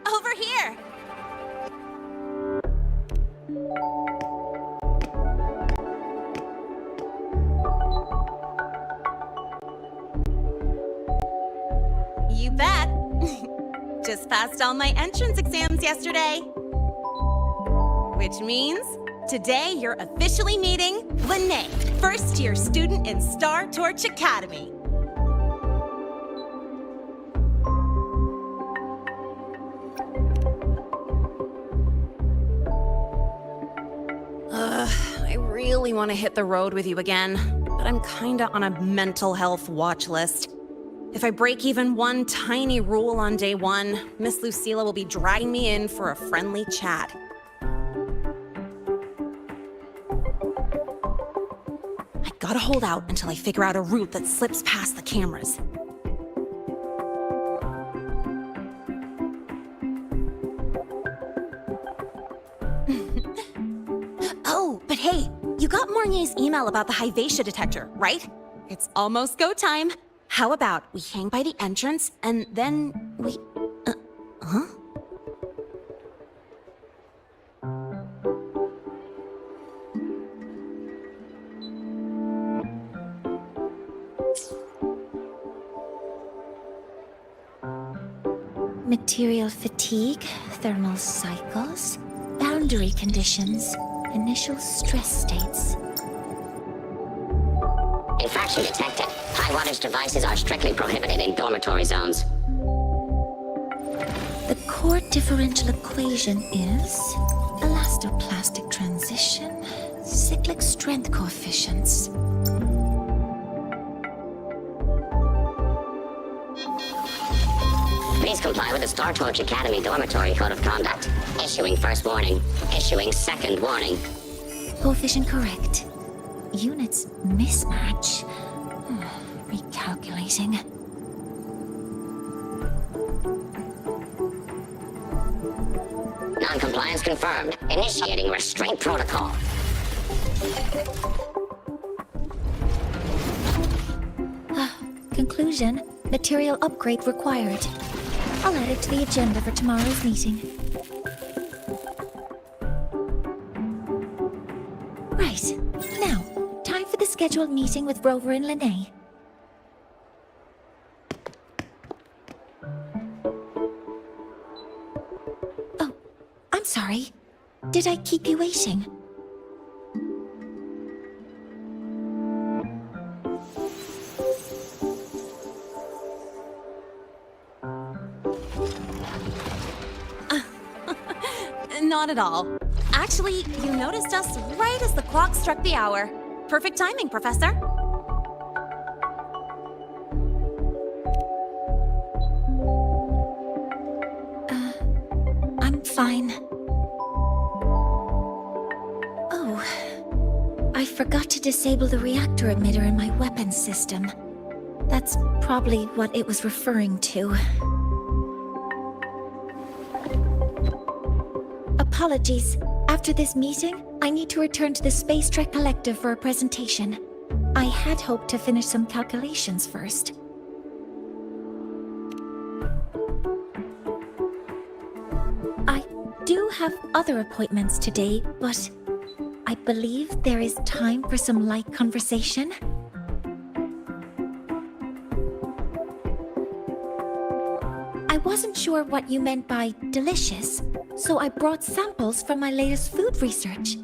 Over here! You bet. Just passed all my entrance exams yesterday. Which means today you're officially meeting Lene, first-year student in Star Torch Academy. I really want to hit the road with you again, but I'm kinda on a mental health watch list. If I break even one tiny rule on day one, Miss Lucilla will be dragging me in for a friendly chat. I gotta hold out until I figure out a route that slips past the cameras. Oh, but hey, you got Mornier's email about the Hyvatia detector, right? It's almost go time. How about we hang by the entrance and then we... huh? Material fatigue, thermal cycles, boundary conditions, initial stress states. Infraction detected. High wattage devices are strictly prohibited in dormitory zones. The core differential equation is elastoplastic transition, cyclic strength coefficients. Please comply with the Star Torch Academy Dormitory Code of Conduct. Issuing first warning. Issuing second warning. Coefficient correct. Units mismatch. Recalculating. Non-compliance confirmed. Initiating restraint protocol. Conclusion. Material upgrade required. I'll add it to the agenda for tomorrow's meeting. Right. Now, time for the scheduled meeting with Rover and Lene. Oh, I'm sorry. Did I keep you waiting? Not at all. Actually, you noticed us right as the clock struck the hour. Perfect timing, Professor. I'm fine. Oh, I forgot to disable the reactor emitter in my weapons system. That's probably what it was referring to. Apologies. After this meeting, I need to return to the Space Trek Collective for a presentation. I had hoped to finish some calculations first. I do have other appointments today, but I believe there is time for some light conversation. I wasn't sure what you meant by delicious, so I brought samples from my latest food research.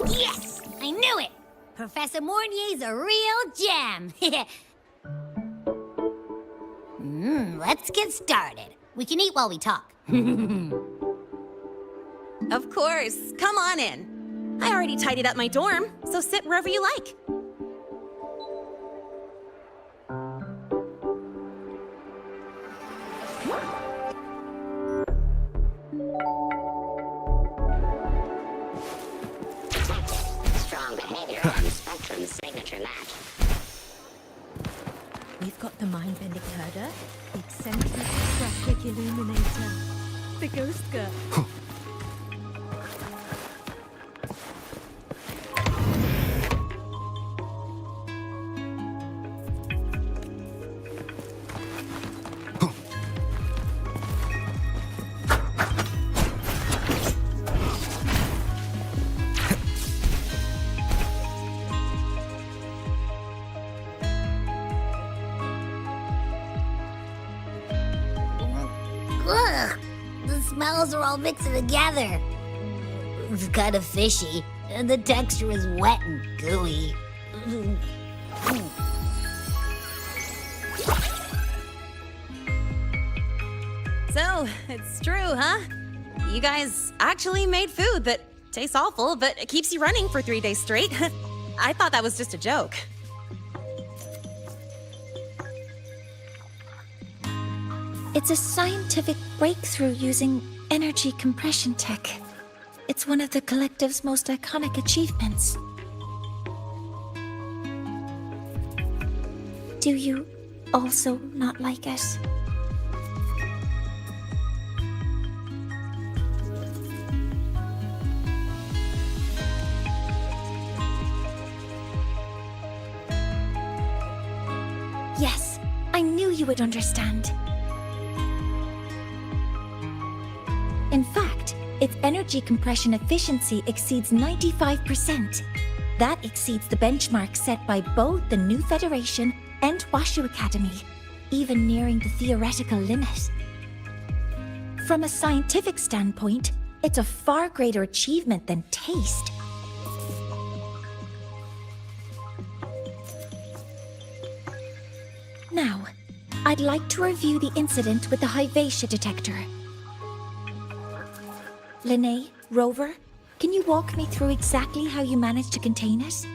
Yes! I knew it! Professor Mornier's a real gem! Let's get started. We can eat while we talk. Of course. Come on in. I already tidied up my dorm, so sit wherever you like. Strong behavior on Spectrum signature match. We've got the mind-bending herder, the eccentric traffic illuminator, the ghost girl. smells are all mixing together. It's kind of fishy, and the texture is wet and gooey. So, it's true, huh? You guys actually made food that tastes awful, but it keeps you running for 3 days straight. I thought that was just a joke. It's a scientific breakthrough using energy compression tech. It's one of the collective's most iconic achievements. Do you also not like it? Yes, I knew you would understand. In fact, its energy compression efficiency exceeds 95%. That exceeds the benchmark set by both the New Federation and Washu Academy, even nearing the theoretical limit. From a scientific standpoint, it's a far greater achievement than taste. Now, I'd like to review the incident with the Hyvatia detector. Linnae, Rover, can you walk me through exactly how you managed to contain it?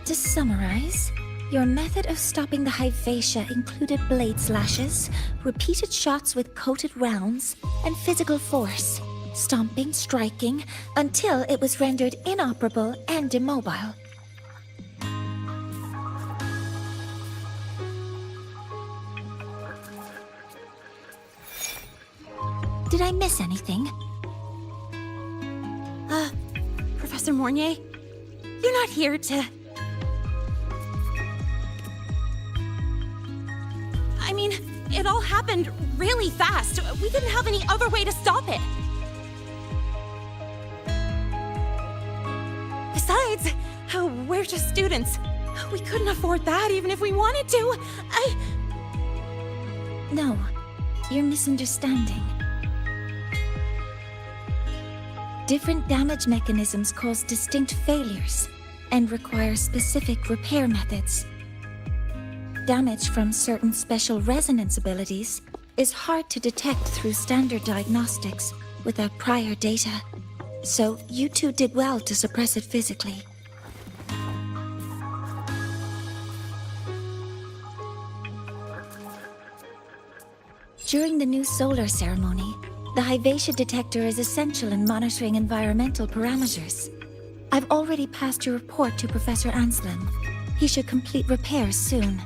To summarize, your method of stopping the Hyvatia included blade slashes, repeated shots with coated rounds, and physical force, stomping, striking, until it was rendered inoperable and immobile. Did I miss anything? Professor Mornier, you're not here to... I mean, it all happened really fast. We didn't have any other way to stop it. Besides, we're just students. We couldn't afford that even if we wanted to. No, you're misunderstanding. Different damage mechanisms cause distinct failures and require specific repair methods. Damage from certain special resonance abilities is hard to detect through standard diagnostics without prior data, so you two did well to suppress it physically. During the new solar ceremony, the Hyvatia detector is essential in monitoring environmental parameters. I've already passed your report to Professor Anslem. He should complete repairs soon.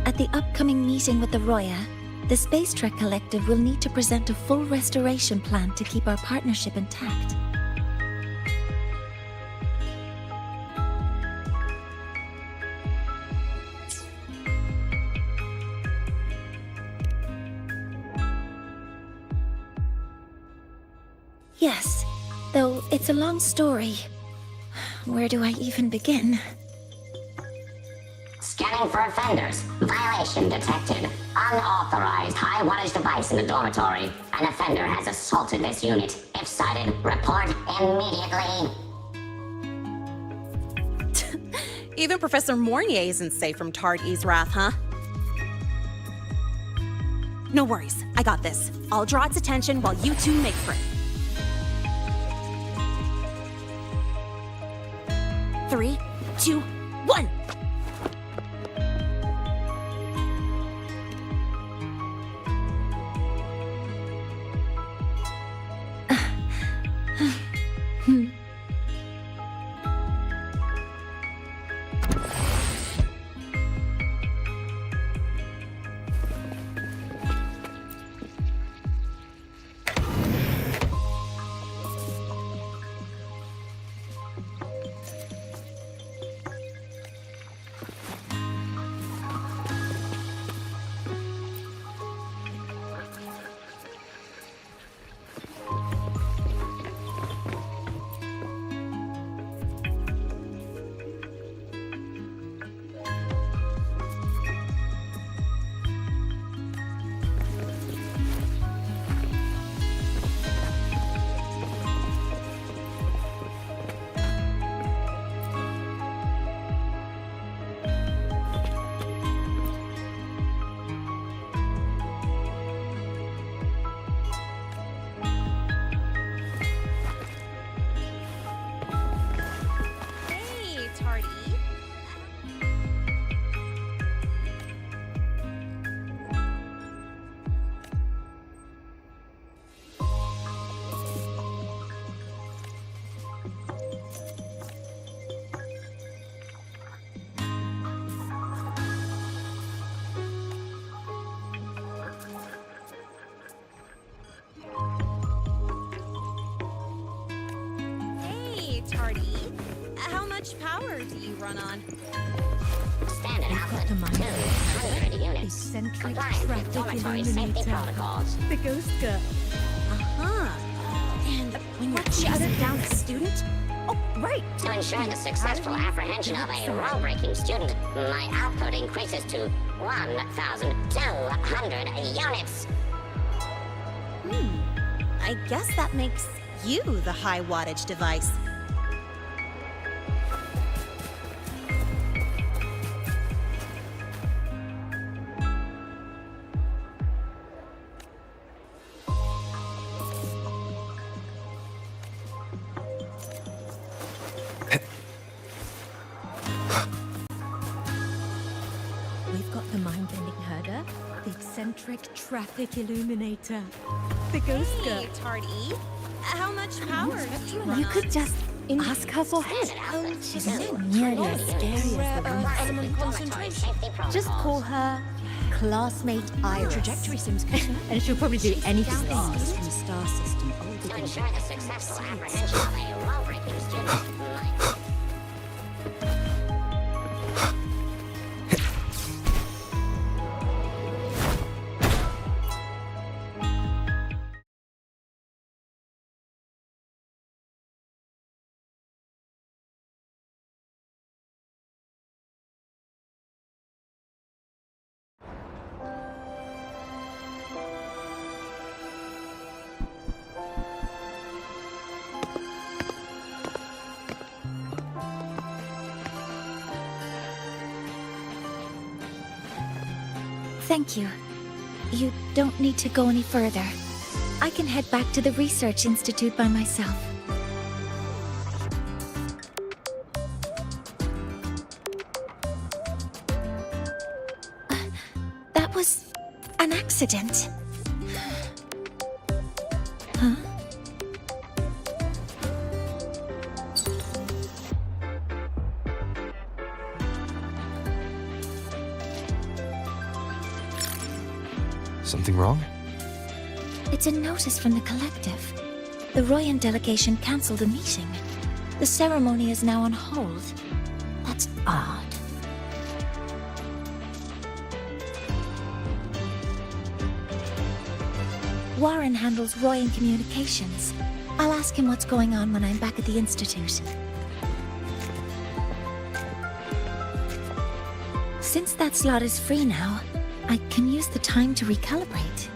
At the upcoming meeting with the Roya, the Space Trek Collective will need to present a full restoration plan to keep our partnership intact. Yes, though it's a long story. Where do I even begin? Scanning for offenders. Violation detected. Unauthorized high wattage device in the dormitory. An offender has assaulted this unit. If sighted, report immediately. Even Professor Mornier isn't safe from Tard-E's wrath, huh? No worries, I got this. I'll draw its attention while you two make for it. 3, 2, 1! much power do you run on? Standard output, the mind 200 units. Eccentric Compliance with traffic dormitory safety illuminator. protocols. The ghost girl. Uh-huh. And when you're chasing down a student? Oh, right. To ensure the successful apprehension of a rule-breaking student, my output increases to 1,200 units. I guess that makes you the high wattage device. We've got the mind-bending herder, the eccentric traffic illuminator, the ghost girl. Hey, Tardy. How much power do you run You on? could just ask her for help. Standard output, She's 200 not nearly as units. scary as the Compliance ones. with dormitory safety protocols. Just call her classmate Iris. Trajectory seems and she'll probably do anything fast. From star system older To than ensure the successful apprehension of a rule-breaking student, my... Thank you. You don't need to go any further. I can head back to the Research Institute by myself. That was an accident. Huh? Something wrong? It's a notice from the collective. The Royan delegation cancelled a meeting. The ceremony is now on hold. That's odd. Warren handles Royan communications. I'll ask him what's going on when I'm back at the Institute. Since that slot is free now, I can use the time to recalibrate.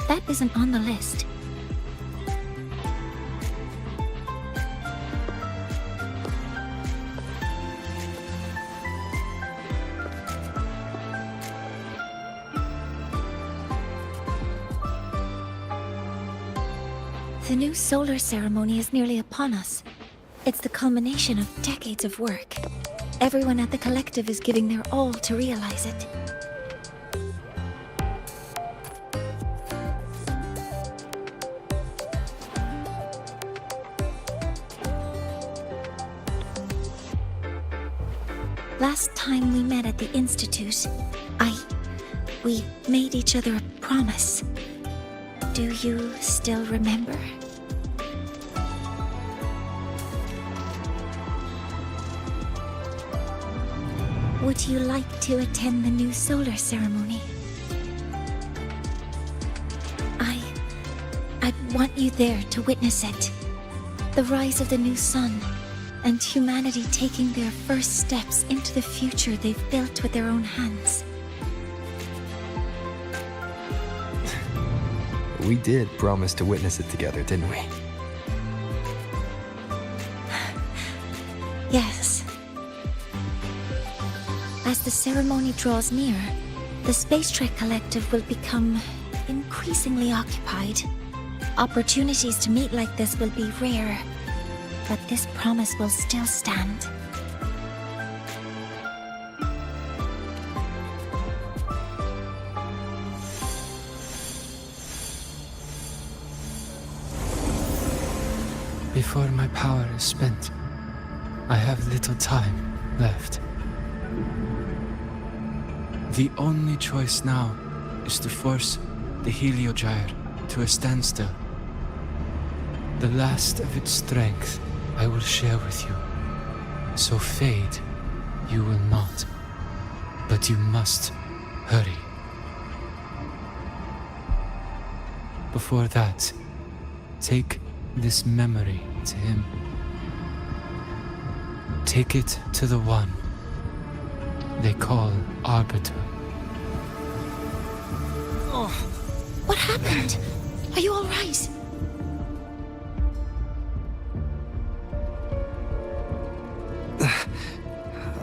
That isn't on the list. The new solar ceremony is nearly upon us. It's the culmination of decades of work. Everyone at the collective is giving their all to realize it. Last time we met at the Institute, we made each other a promise. Do you still remember? Would you like to attend the new solar ceremony? I want you there to witness it. The rise of the new sun, and humanity taking their first steps into the future they've built with their own hands. We did promise to witness it together, didn't we? Yes. As the ceremony draws near, the Space Trek Collective will become increasingly occupied. Opportunities to meet like this will be rare, but this promise will still stand. Before my power is spent, I have little time left. The only choice now is to force the Heliogyre to a standstill. The last of its strength I will share with you. So fade, you will not. But you must hurry. Before that, take this memory to him. Take it to the one they call Arbiter. What happened? Are you all right?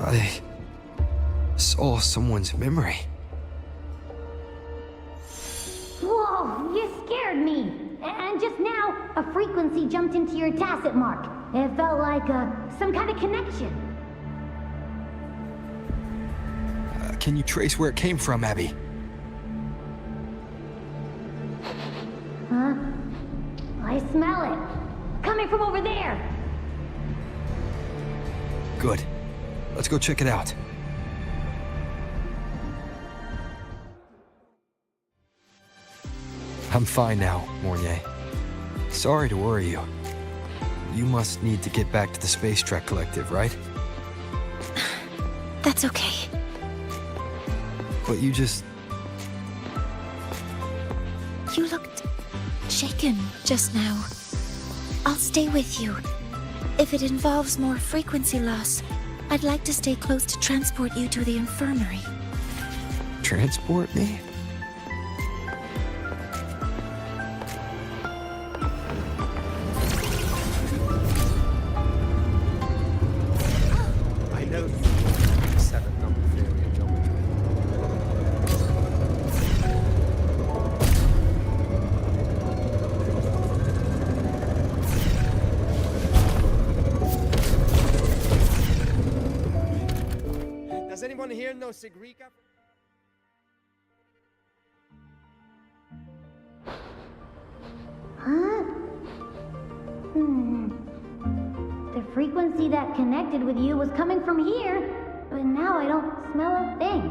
I saw someone's memory. Whoa, you scared me. And just now, a frequency jumped into your tacit mark. It felt like some kind of connection. Can you trace where it came from, Abby? Huh? I smell it. Coming from over there. Good. Let's go check it out. I'm fine now, Mornier. Sorry to worry you. You must need to get back to the Space Trek Collective, right? That's okay. But you just... You looked shaken just now. I'll stay with you. If it involves more frequency loss, I'd like to stay close to transport you to the infirmary. transport me? I know 7 number theory of geometry. Does anyone here know Sigrika? Huh? The frequency that connected with you was coming from here, but now I don't smell a thing.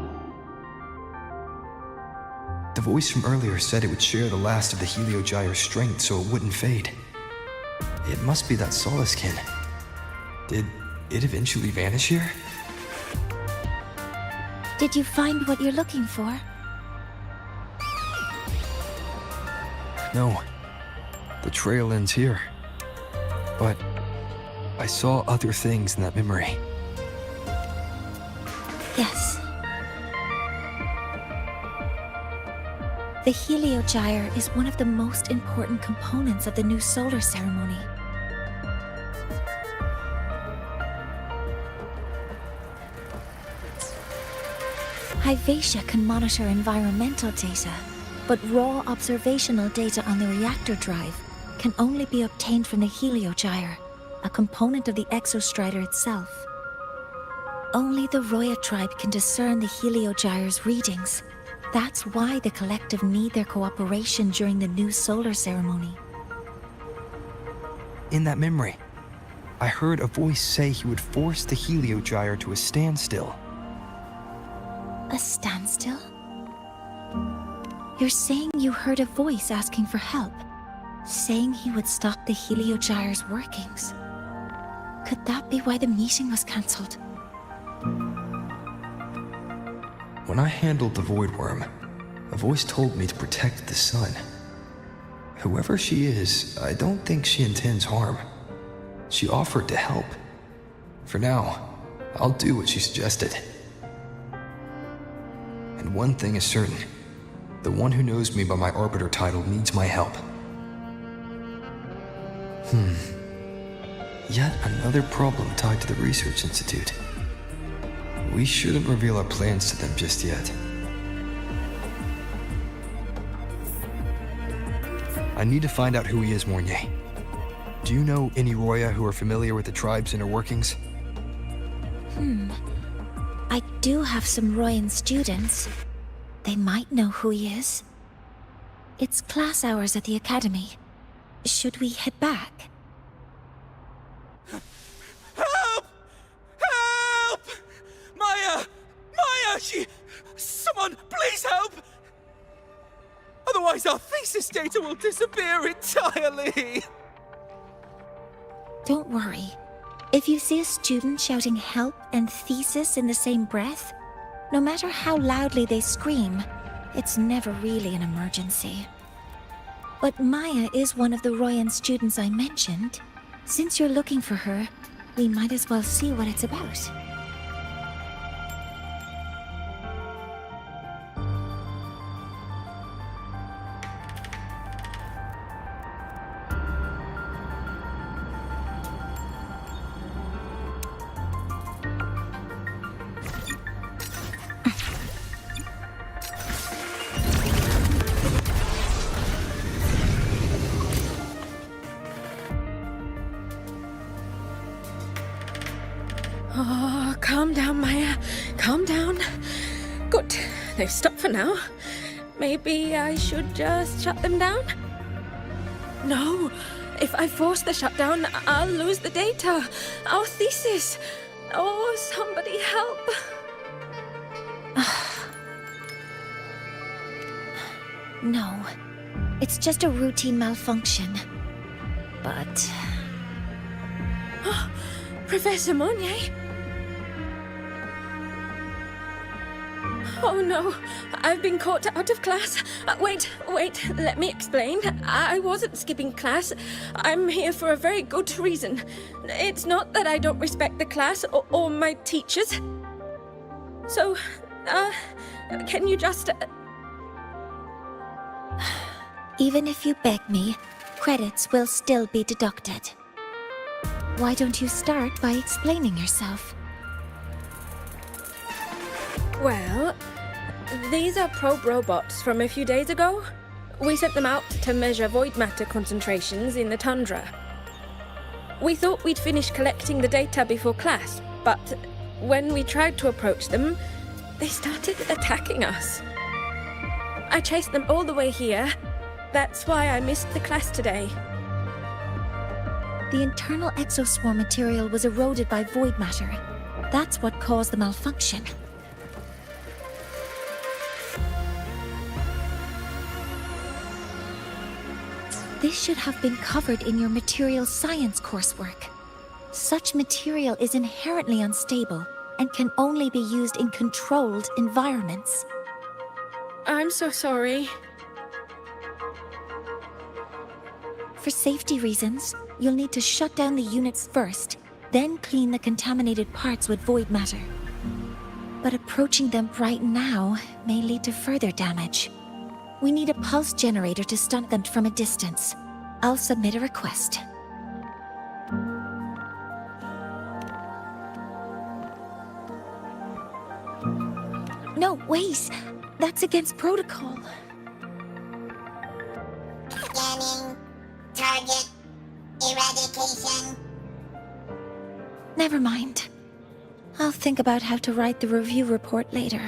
The voice from earlier said it would share the last of the Heliogyre's strength so it wouldn't fade. It must be that Solace kin. Did it eventually vanish here? Did you find what you're looking for? No. The trail ends here. But I saw other things in that memory. Yes. The Heliogyre is one of the most important components of the new solar ceremony. Hyvatia can monitor environmental data, but raw observational data on the reactor drive can only be obtained from the Heliogyre, a component of the exostrider itself. Only the Roya tribe can discern the Heliogyre's readings. That's why the collective need their cooperation during the new solar ceremony. In that memory, I heard a voice say he would force the Heliogyre to a standstill. A standstill? You're saying you heard a voice asking for help, saying he would stop the Heliogyre's workings. Could that be why the meeting was cancelled? When I handled the Void Worm, a voice told me to protect the sun. Whoever she is, I don't think she intends harm. She offered to help. For now, I'll do what she suggested. And one thing is certain. The one who knows me by my Arbiter title needs my help. Yet another problem tied to the Research Institute. We shouldn't reveal our plans to them just yet. I need to find out who he is, Mornier. Do you know any Roya who are familiar with the tribe's inner workings? I do have some Royan students. They might know who he is. It's class hours at the academy. Should we head back? Help! Help! Maya! Maya! Someone, please help! Otherwise our thesis data will disappear entirely! Don't worry. If you see a student shouting help and thesis in the same breath, no matter how loudly they scream, it's never really an emergency. But Maya is one of the Royan students I mentioned. Since you're looking for her, we might as well see what it's about. Oh, calm down, Maya. Calm down. Good. They've stopped for now. Maybe I should just shut them down? No. If I force the shutdown, I'll lose the data. Our thesis. Oh, somebody help. No. It's just a routine malfunction. But... Professor Monnier? Oh no, I've been caught out of class. Wait, let me explain. I wasn't skipping class. I'm here for a very good reason. It's not that I don't respect the class or my teachers. So, can you just... Even if you beg me, credits will still be deducted. Why don't you start by explaining yourself? Well, these are probe robots from a few days ago. We sent them out to measure void matter concentrations in the tundra. We thought we'd finish collecting the data before class, but when we tried to approach them, they started attacking us. I chased them all the way here. That's why I missed the class today. The internal exoswarm material was eroded by void matter. That's what caused the malfunction. This should have been covered in your material science coursework. Such material is inherently unstable and can only be used in controlled environments. I'm so sorry. For safety reasons, you'll need to shut down the units first, then clean the contaminated parts with void matter. But approaching them right now may lead to further damage. We need a pulse generator to stun them from a distance. I'll submit a request. No, wait! That's against protocol. Scanning. Target. Eradication. Never mind. I'll think about how to write the review report later.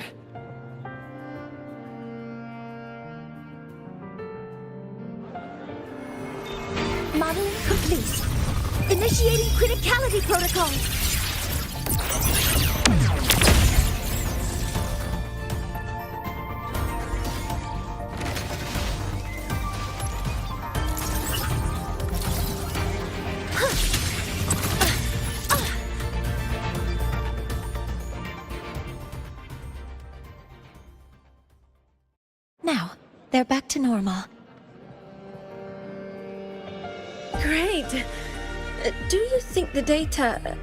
Modeling complete. Initiating criticality protocol. Now, they're back to normal. Great. Do you think the data...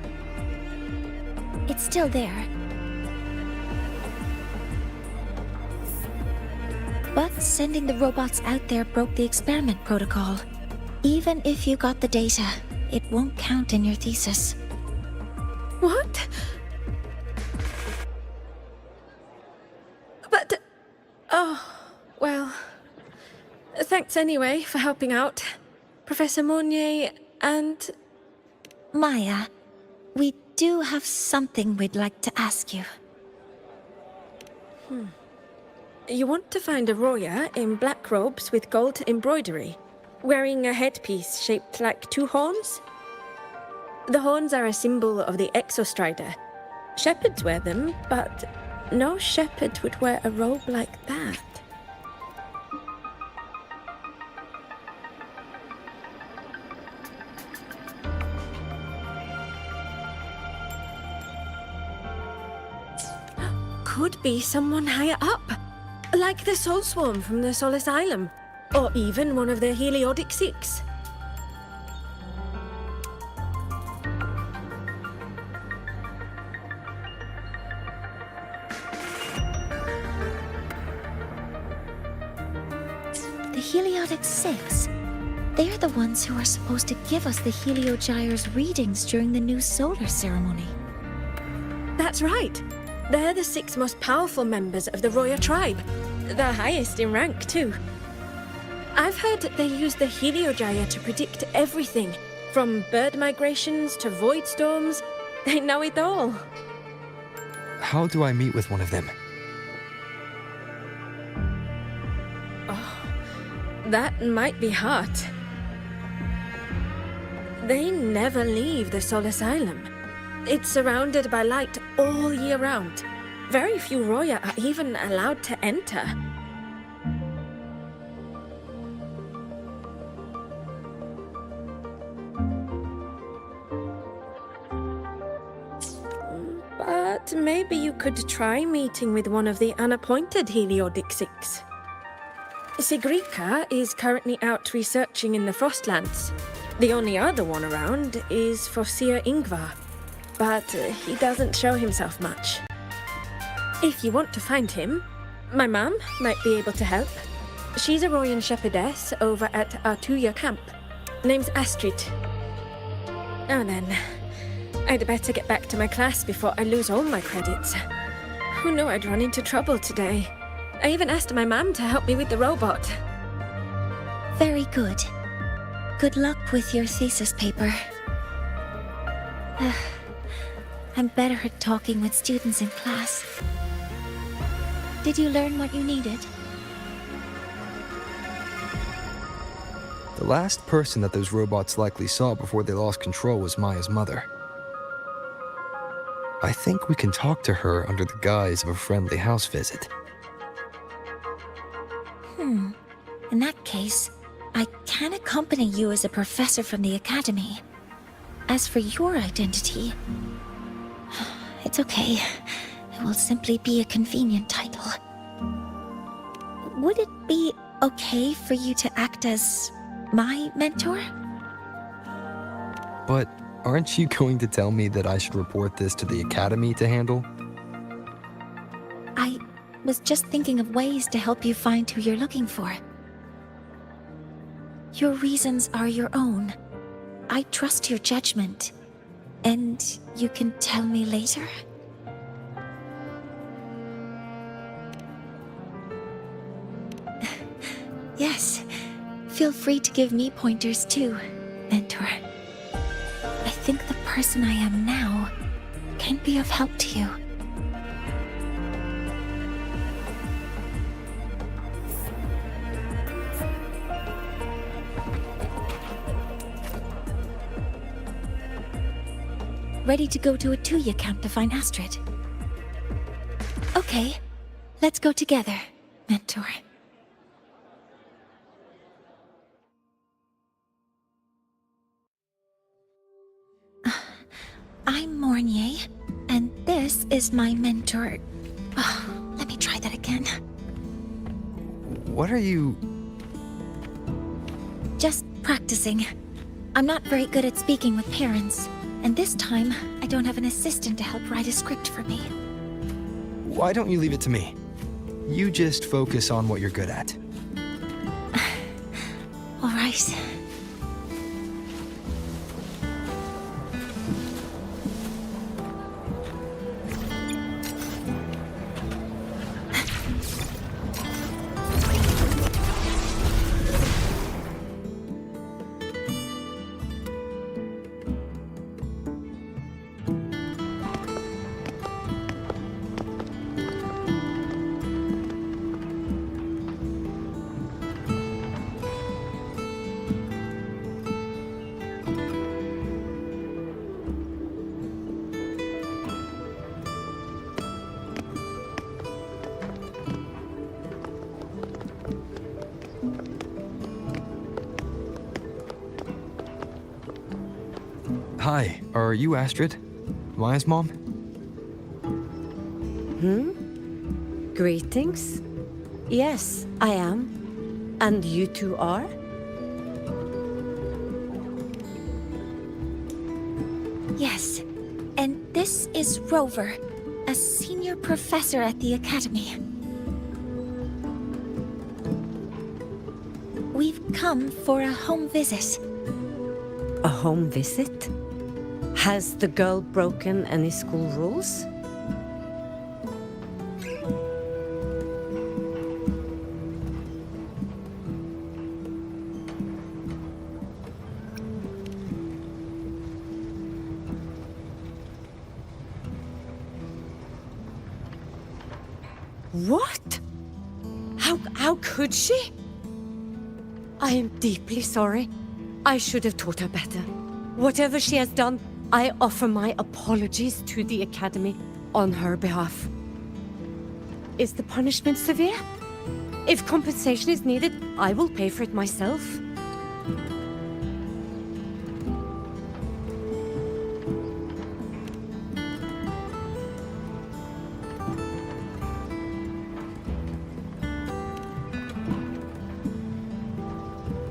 It's still there. But sending the robots out there broke the experiment protocol. Even if you got the data, it won't count in your thesis. What? But... Oh, well... Thanks anyway for helping out. Professor Monnier and... Maya, we do have something we'd like to ask you. You want to find a Roya in black robes with gold embroidery, wearing a headpiece shaped like two horns? The horns are a symbol of the Exostrider. Shepherds wear them, but no shepherd would wear a robe like that. could be someone higher up, like the Soul Swarm from the Soul Asylum, or even one of the Heliodic Six. The Heliodic Six? They are the ones who are supposed to give us the Heliogyre's readings during the new solar ceremony. That's right. They're the 6 most powerful members of the Roya tribe. The highest in rank, too. I've heard that they use the Heliogyre to predict everything, from bird migrations to void storms. They know it all. How do I meet with one of them? That might be hard. They never leave the Soul Asylum. It's surrounded by light all year round. Very few Roya are even allowed to enter. But maybe you could try meeting with one of the unappointed Heliodic Six. Sigrika is currently out researching in the Frostlands. The only other one around is Fossir Ingvar, but he doesn't show himself much. If you want to find him, my mum might be able to help. She's a Royan shepherdess over at Artuya camp. Name's Astrid. Now then, I'd better get back to my class before I lose all my credits. Who knew I'd run into trouble today? I even asked my mum to help me with the robot. Very good. Good luck with your thesis paper. I'm better at talking with students in class. Did you learn what you needed? The last person that those robots likely saw before they lost control was Maya's mother. I think we can talk to her under the guise of a friendly house visit. In that case, I can accompany you as a professor from the academy. As for your identity, it's okay. It will simply be a convenient title. Would it be okay for you to act as my mentor? But aren't you going to tell me that I should report this to the academy to handle? I was just thinking of ways to help you find who you're looking for. Your reasons are your own. I trust your judgment. And you can tell me later? Yes. Feel free to give me pointers too, mentor. I think the person I am now can be of help to you. Ready to go to Artuya camp to find Astrid? Okay, let's go together, mentor. I'm Mornier, and this is my mentor. Oh, let me try that again. What are you... Just practicing. I'm not very good at speaking with parents, and this time I don't have an assistant to help write a script for me. Why don't you leave it to me? You just focus on what you're good at. All right. Hi, are you Astrid? Maya's mom? Greetings. Yes, I am. And you two are? Yes. And this is Rover, a senior professor at the Academy. We've come for a home visit. A home visit? Has the girl broken any school rules? What? How could she? I am deeply sorry. I should have taught her better. Whatever she has done, I offer my apologies to the Academy on her behalf. Is the punishment severe? If compensation is needed, I will pay for it myself.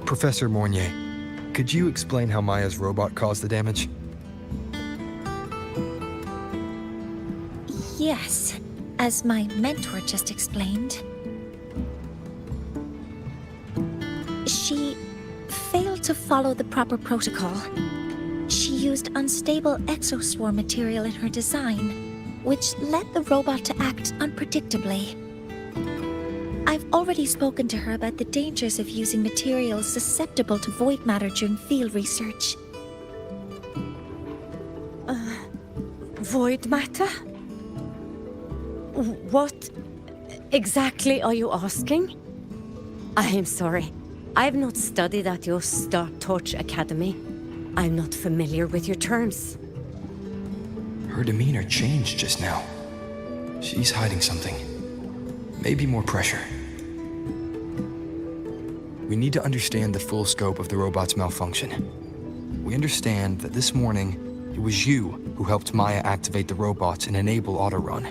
Professor Mornier, could you explain how Maya's robot caused the damage? Yes, as my mentor just explained. She failed to follow the proper protocol. She used unstable exoswarm material in her design, which led the robot to act unpredictably. I've already spoken to her about the dangers of using materials susceptible to void matter during field research. Void matter? What exactly are you asking? I am sorry. I have not studied at your Star Torch Academy. I'm not familiar with your terms. Her demeanor changed just now. She's hiding something. Maybe more pressure. We need to understand the full scope of the robot's malfunction. We understand that this morning, it was you who helped Maya activate the robots and enable autorun.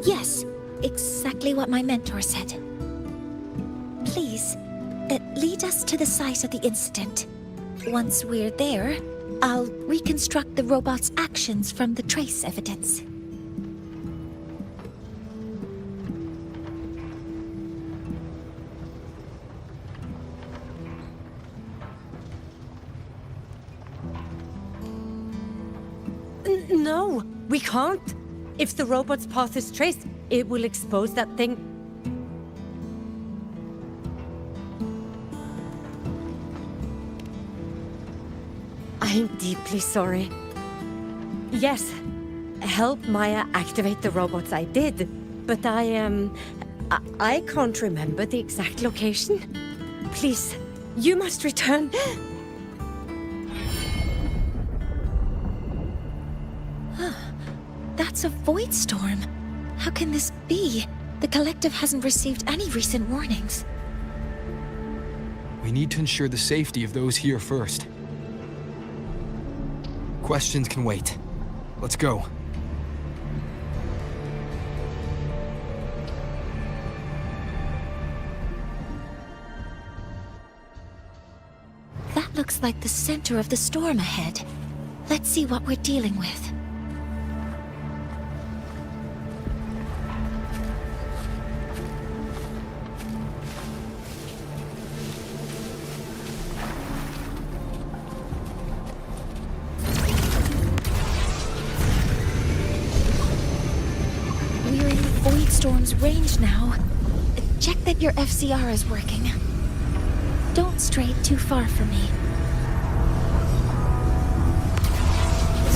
Yes, exactly what my mentor said. Please, lead us to the site of the incident. Once we're there, I'll reconstruct the robot's actions from the trace evidence. No, we can't. If the robot's path is traced, it will expose that thing. I'm deeply sorry. Yes, help Maya activate the robots I did, but I can't remember the exact location. Please, you must return. That's a void storm. How can this be? The collective hasn't received any recent warnings. We need to ensure the safety of those here first. Questions can wait. Let's go. That looks like the center of the storm ahead. Let's see what we're dealing with. We're in the Void Storm's range now. Check that your FCR is working. Don't stray too far from me.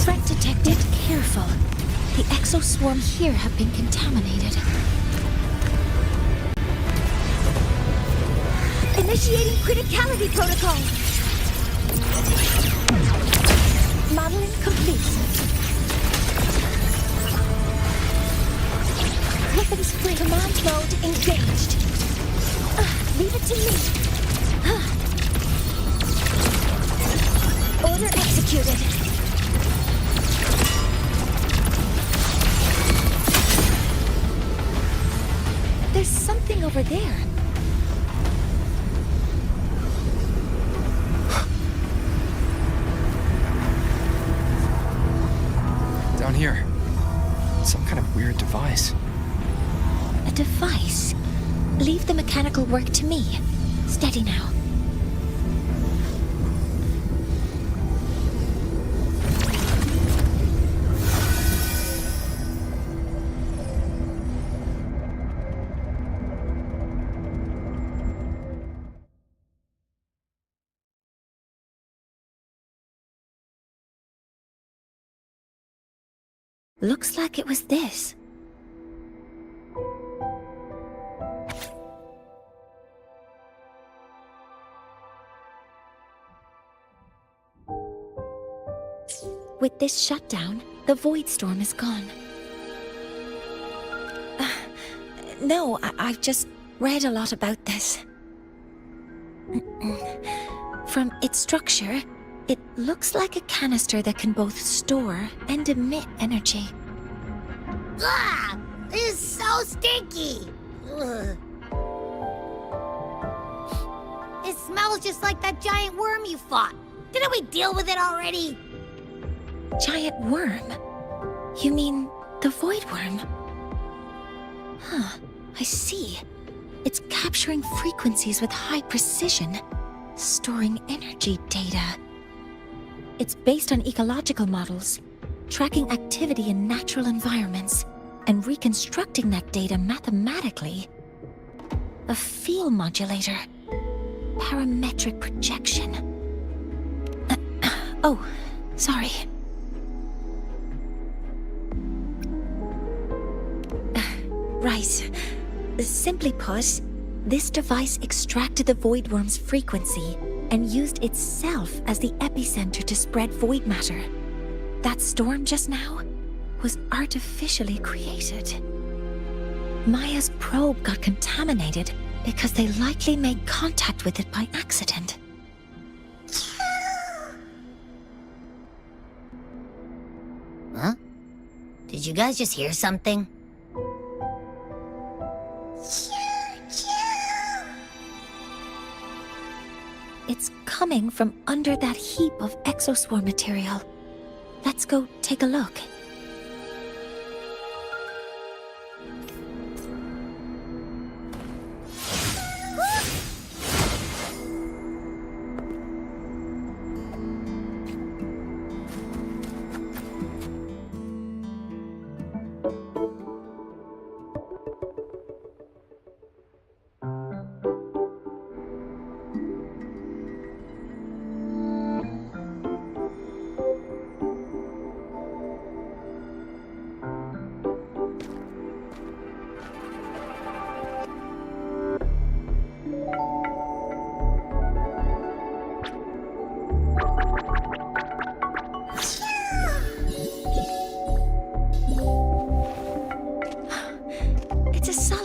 Threat detected. Careful. The exoswarm here have been contaminated. Initiating criticality protocol. Modeling complete. Weapons free. Command mode engaged. Leave it to me. Order executed. There's something over there. Down here. Some kind of weird device. A device? Leave the mechanical work to me. Steady now. Looks like it was this. With this shutdown, the void storm is gone. No, I've just read a lot about this. From its structure, it looks like a canister that can both store and emit energy. Ah! This is so stinky! Ugh. It smells just like that giant worm you fought. Didn't we deal with it already? Giant worm? You mean the void worm? Huh, I see. It's capturing frequencies with high precision, storing energy data. It's based on ecological models, tracking activity in natural environments, and reconstructing that data mathematically. A field modulator. Parametric projection. Oh, sorry. Right. Simply put, this device extracted the void worm's frequency and used itself as the epicenter to spread void matter. That storm just now was artificially created. Maya's probe got contaminated because they likely made contact with it by accident. Huh? Did you guys just hear something? It's coming from under that heap of exoswarm material. Let's go take a look.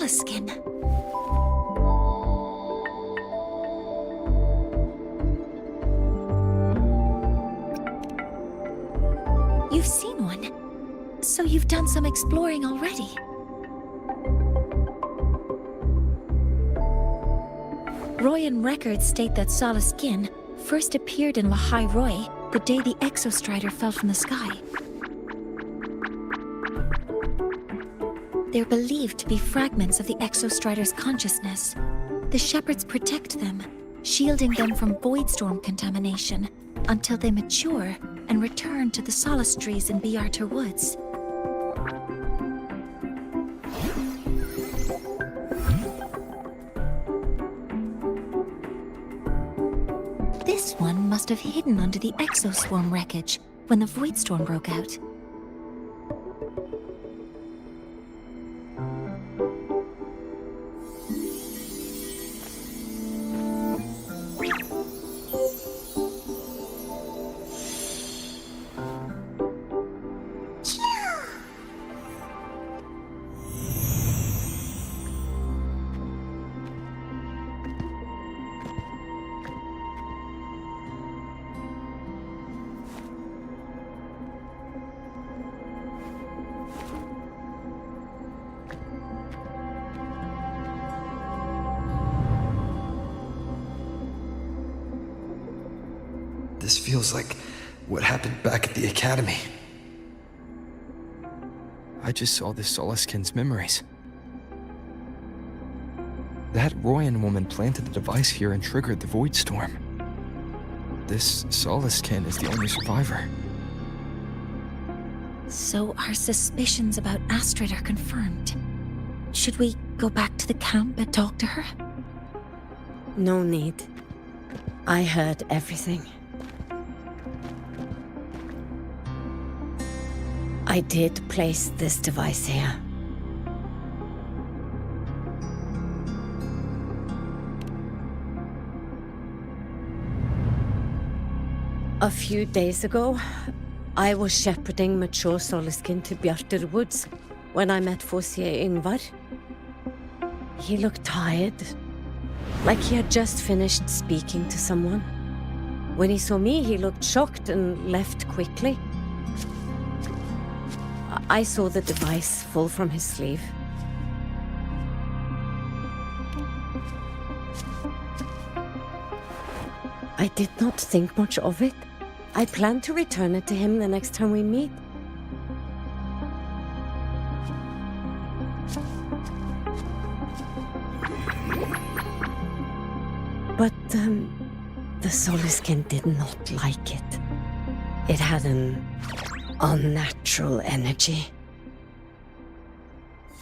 Skin. You've seen one, so you've done some exploring already. Royan records state that Sala skin first appeared in Lahai Roy the day the Exostrider fell from the sky. They're believed to be fragments of the Exostrider's consciousness. The shepherds protect them, shielding them from void storm contamination until they mature and return to the solace trees in Biarter Woods. This one must have hidden under the exoswarm wreckage when the void storm broke out. feels like what happened back at the academy. I just saw the Soliskin's memories. That Royan woman planted the device here and triggered the Void Storm. This Soliskin is the only survivor. So our suspicions about Astrid are confirmed. Should we go back to the camp and talk to her? No need. I heard everything. I did place this device here. A few days ago, I was shepherding mature Soliskin to Bjartur Woods when I met Fossier Ingvar. He looked tired, like he had just finished speaking to someone. When he saw me, he looked shocked and left quickly. I saw the device fall from his sleeve. I did not think much of it. I plan to return it to him the next time we meet. But, the Soliskin did not like it. It had an unnatural energy.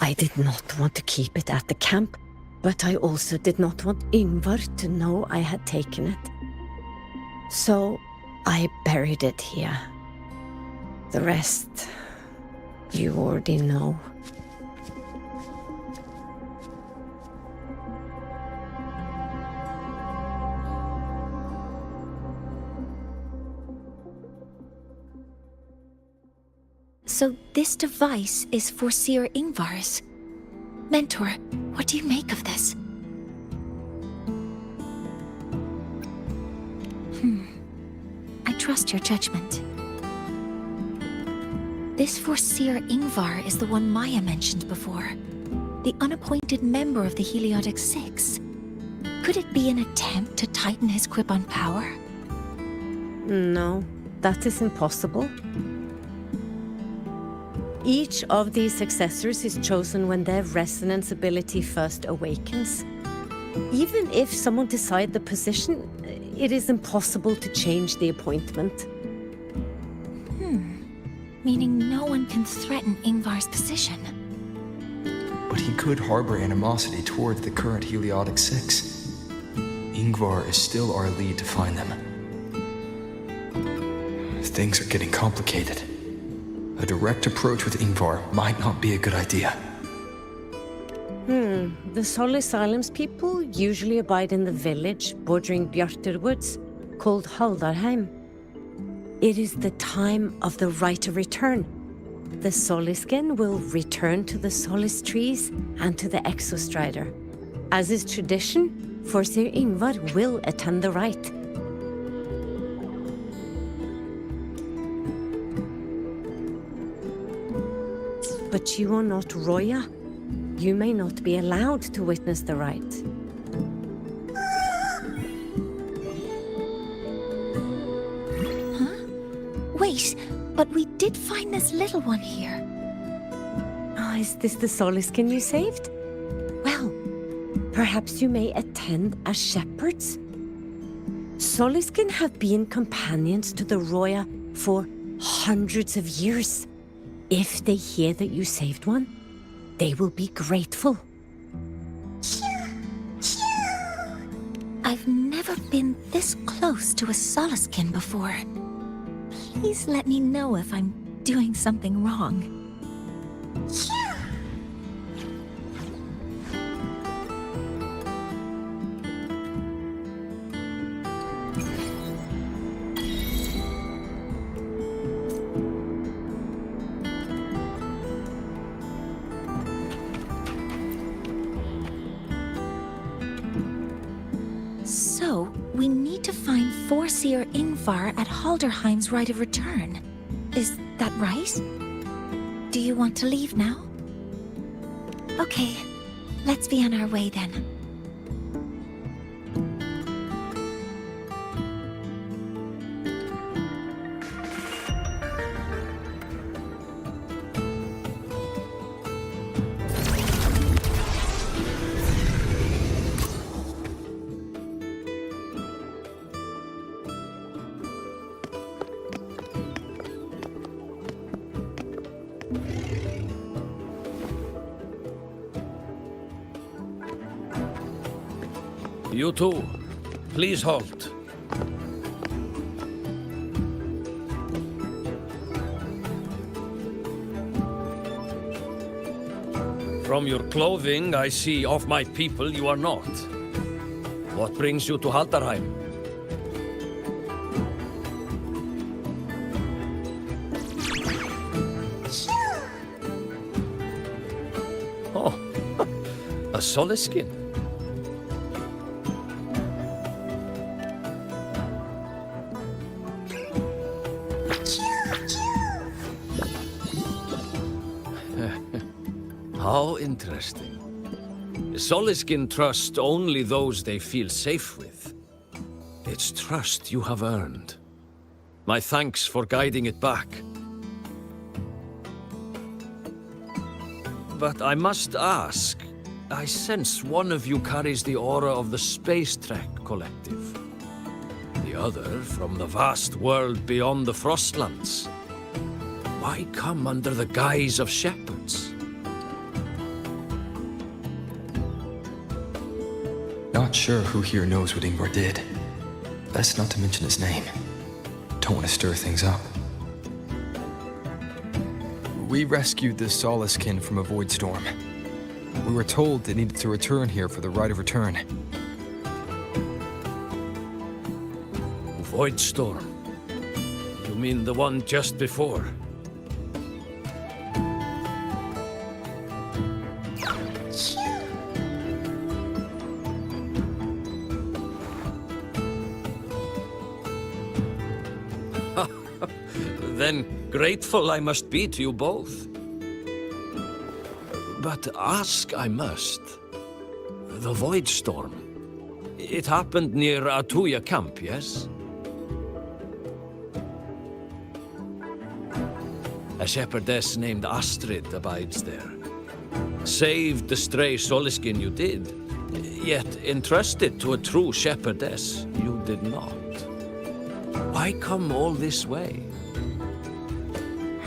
I did not want to keep it at the camp, but I also did not want Ingvar to know I had taken it. So, I buried it here. The rest, you already know. So this device is for Seer Ingvar's. Mentor, what do you make of this? I trust your judgment. This Foreseer Ingvar is the one Maya mentioned before. The unappointed member of the Heliotic Six. Could it be an attempt to tighten his grip on power? No, that is impossible. Each of these successors is chosen when their resonance ability first awakens. Even if someone decides the position, it is impossible to change the appointment. Meaning no one can threaten Ingvar's position. But he could harbor animosity toward the current Heliotic Six. Ingvar is still our lead to find them. Things are getting complicated. A direct approach with Ingvar might not be a good idea. The Solis Islands people usually abide in the village bordering Bjartur Woods, called Haldarheim. It is the time of the right of return. The Soliskin will return to the Solis trees and to the Exostrider. As is tradition, Foreseer Ingvar will attend the rite. But you are not Roya. You may not be allowed to witness the rite. Wait, but we did find this little one here. Is this the Soliskin you saved? Well, perhaps you may attend as shepherds? Soliskin have been companions to the Roya for hundreds of years. If they hear that you saved one, they will be grateful. I've never been this close to a Soliskin before. Please let me know if I'm doing something wrong. So, we need to find Foreseer Ingvar at Halderheim's Rite of Return. Is that right? Do you want to leave now? Okay, let's be on our way then. You too. Please halt. From your clothing, I see of my people you are not. What brings you to Haldarheim? Oh, a Soliskin. How interesting. Soliskin trust only those they feel safe with. It's trust you have earned. My thanks for guiding it back. But I must ask, I sense one of you carries the aura of the Space Trek Collective. The other from the vast world beyond the Frostlands. Why come under the guise of shepherds? Not sure who here knows what Ingvar did. Best not to mention his name. Don't want to stir things up. We rescued the Soliskin from a void storm. We were told they needed to return here for the rite of return. Void storm? You mean the one just before? Then grateful I must be to you both. But ask I must. The Void Storm. It happened near Atuya camp, yes? A shepherdess named Astrid abides there. Saved the stray Soliskin you did, yet entrusted to a true shepherdess you did not. Why come all this way?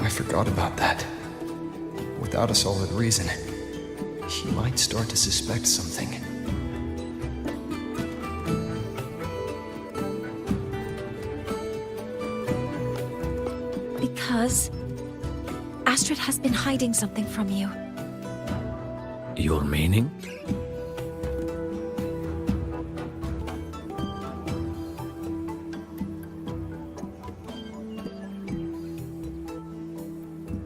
I forgot about that. Without a solid reason, he might start to suspect something. Because Astrid has been hiding something from you. Your meaning?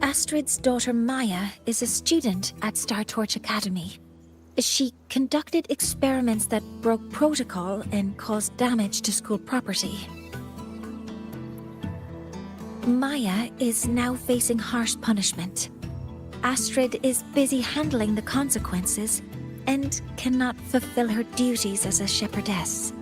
Astrid's daughter Maya is a student at Star Torch Academy. She conducted experiments that broke protocol and caused damage to school property. Maya is now facing harsh punishment. Astrid is busy handling the consequences and cannot fulfill her duties as a shepherdess.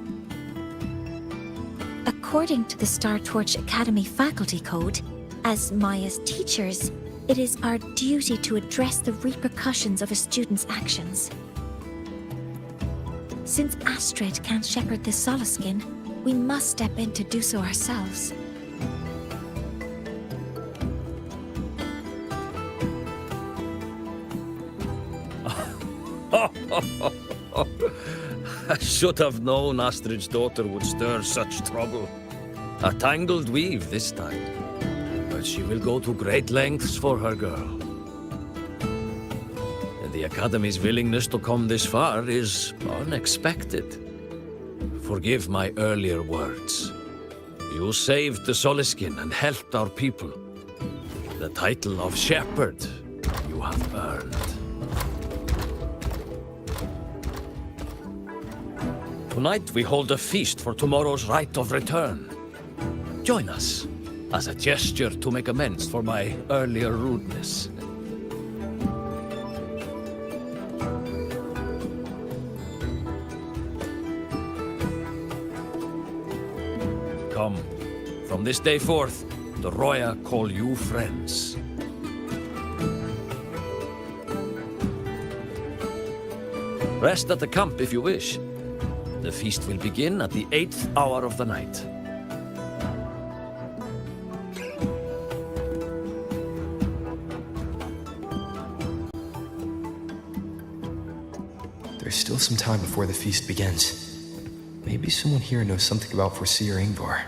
According to the Star Torch Academy faculty code, as Maya's teachers, it is our duty to address the repercussions of a student's actions. Since Astrid can't shepherd the Soliskin, we must step in to do so ourselves. I should have known Astrid's daughter would stir such trouble. A tangled weave this time. But she will go to great lengths for her girl. And the Academy's willingness to come this far is unexpected. Forgive my earlier words. You saved the Soliskin and helped our people. The title of shepherd you have earned. Tonight we hold a feast for tomorrow's rite of return. Join us, as a gesture to make amends for my earlier rudeness. Come, from this day forth, the Roya call you friends. Rest at the camp if you wish. The feast will begin at the 8th hour of the night. There's still some time before the feast begins. Maybe someone here knows something about Foreseer Ingvar.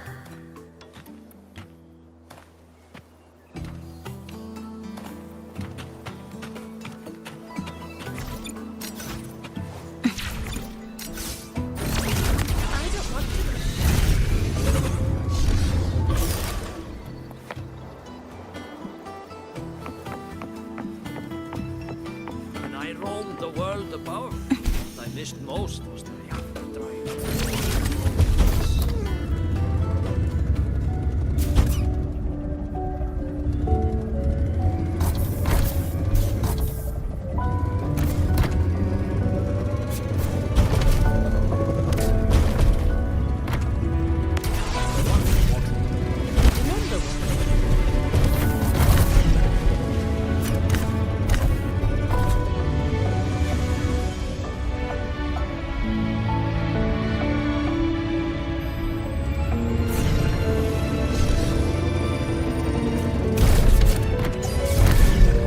When I roamed the world above, what I missed most was the reactor drive.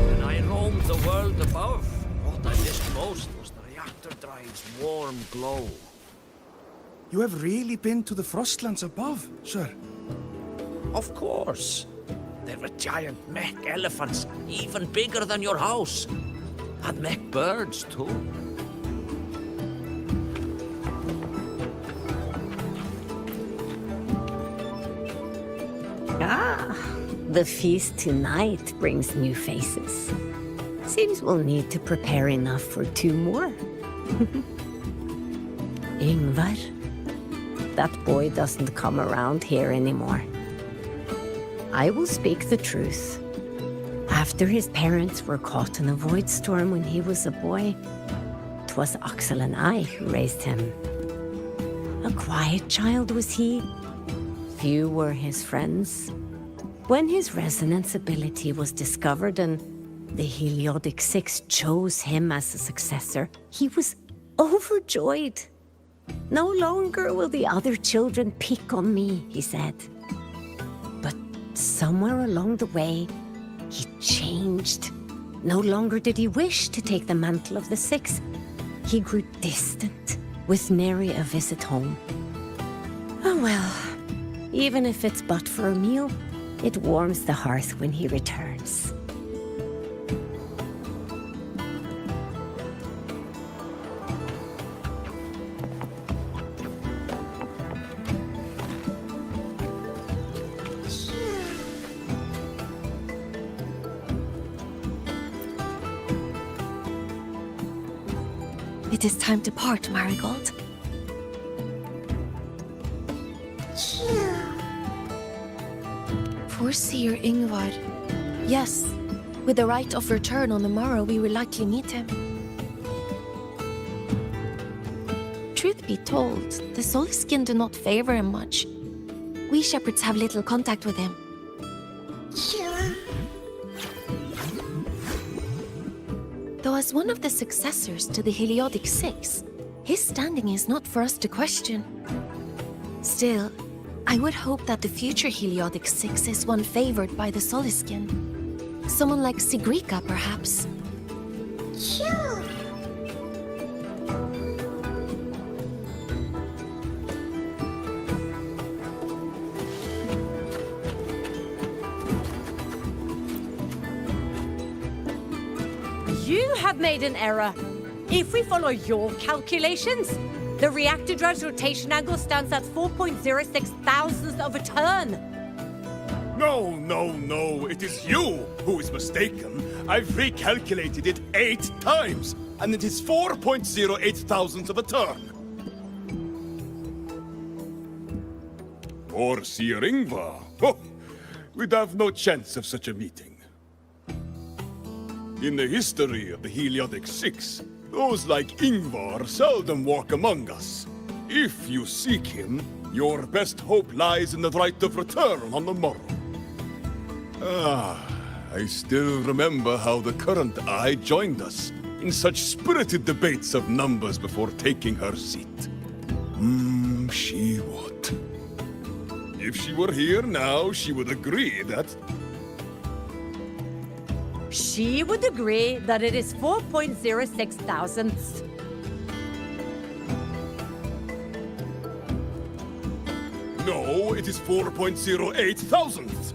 When I roamed the world above, what I missed most was the reactor drive's warm glow. You have really been to the Frostlands above, sir? Of course. There were giant mech elephants, even bigger than your house. And mech birds, too. Ah, the feast tonight brings new faces. Seems we'll need to prepare enough for 2 more. Ingvar, that boy doesn't come around here anymore. I will speak the truth. After his parents were caught in a void storm when he was a boy, 'twas Axel and I who raised him. A quiet child was he. Few were his friends. When his resonance ability was discovered and the Heliodic Six chose him as a successor, he was overjoyed. No longer will the other children pick on me, he said. But somewhere along the way, he changed. No longer did he wish to take the mantle of the Six. He grew distant, with nary a visit home. Oh well, even if it's but for a meal, it warms the hearth when he returns. It is time to part, Marigold. Foreseer Ingvar. Yes, with the right of return on the morrow, we will likely meet him. Truth be told, the Soulskin do not favor him much. We shepherds have little contact with him. Though as one of the successors to the Heliodic Six, his standing is not for us to question. Still, I would hope that the future Heliodic Six is one favored by the Soliskin. Someone like Sigrika, perhaps. You have made an error. If we follow your calculations, the reactor drive's rotation angle stands at 4.06 thousandths of a turn. No, it is you who is mistaken. I've recalculated it 8 times, and it is 4.08 thousandths of a turn. Or Sir Ingvar. Oh, we'd have no chance of such a meeting. In the history of the Heliodic Six, those like Ingvar seldom walk among us. If you seek him, your best hope lies in the right of return on the morrow. I still remember how the current eye joined us in such spirited debates of numbers before taking her seat. She would. If she were here now, she would agree that... She would agree that it is 4.06 thousandths. No, it is 4.08 thousandths.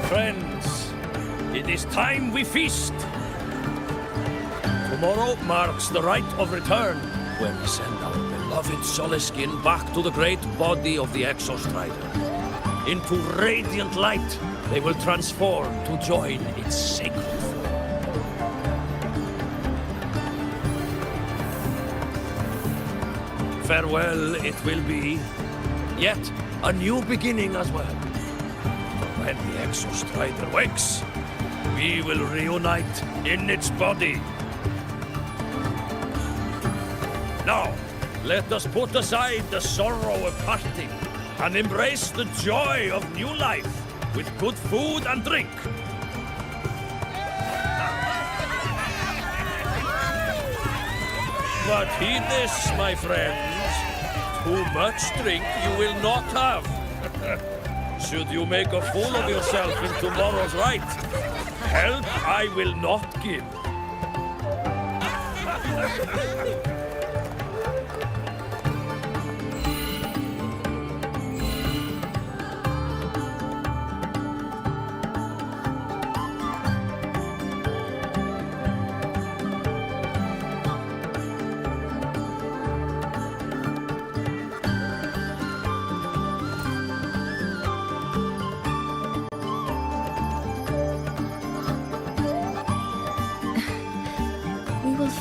Friends, it is time we feast. Tomorrow marks the rite of return, when we send our beloved Soliskin back to the great body of the Exostrider. Into radiant light, they will transform to join its sacred flow. Farewell it will be, yet a new beginning as well. When the Exostrider wakes, we will reunite in its body. Now, let us put aside the sorrow of parting and embrace the joy of new life with good food and drink. But heed this, my friends. Too much drink you will not have. Should you make a fool of yourself in tomorrow's rite, help I will not give.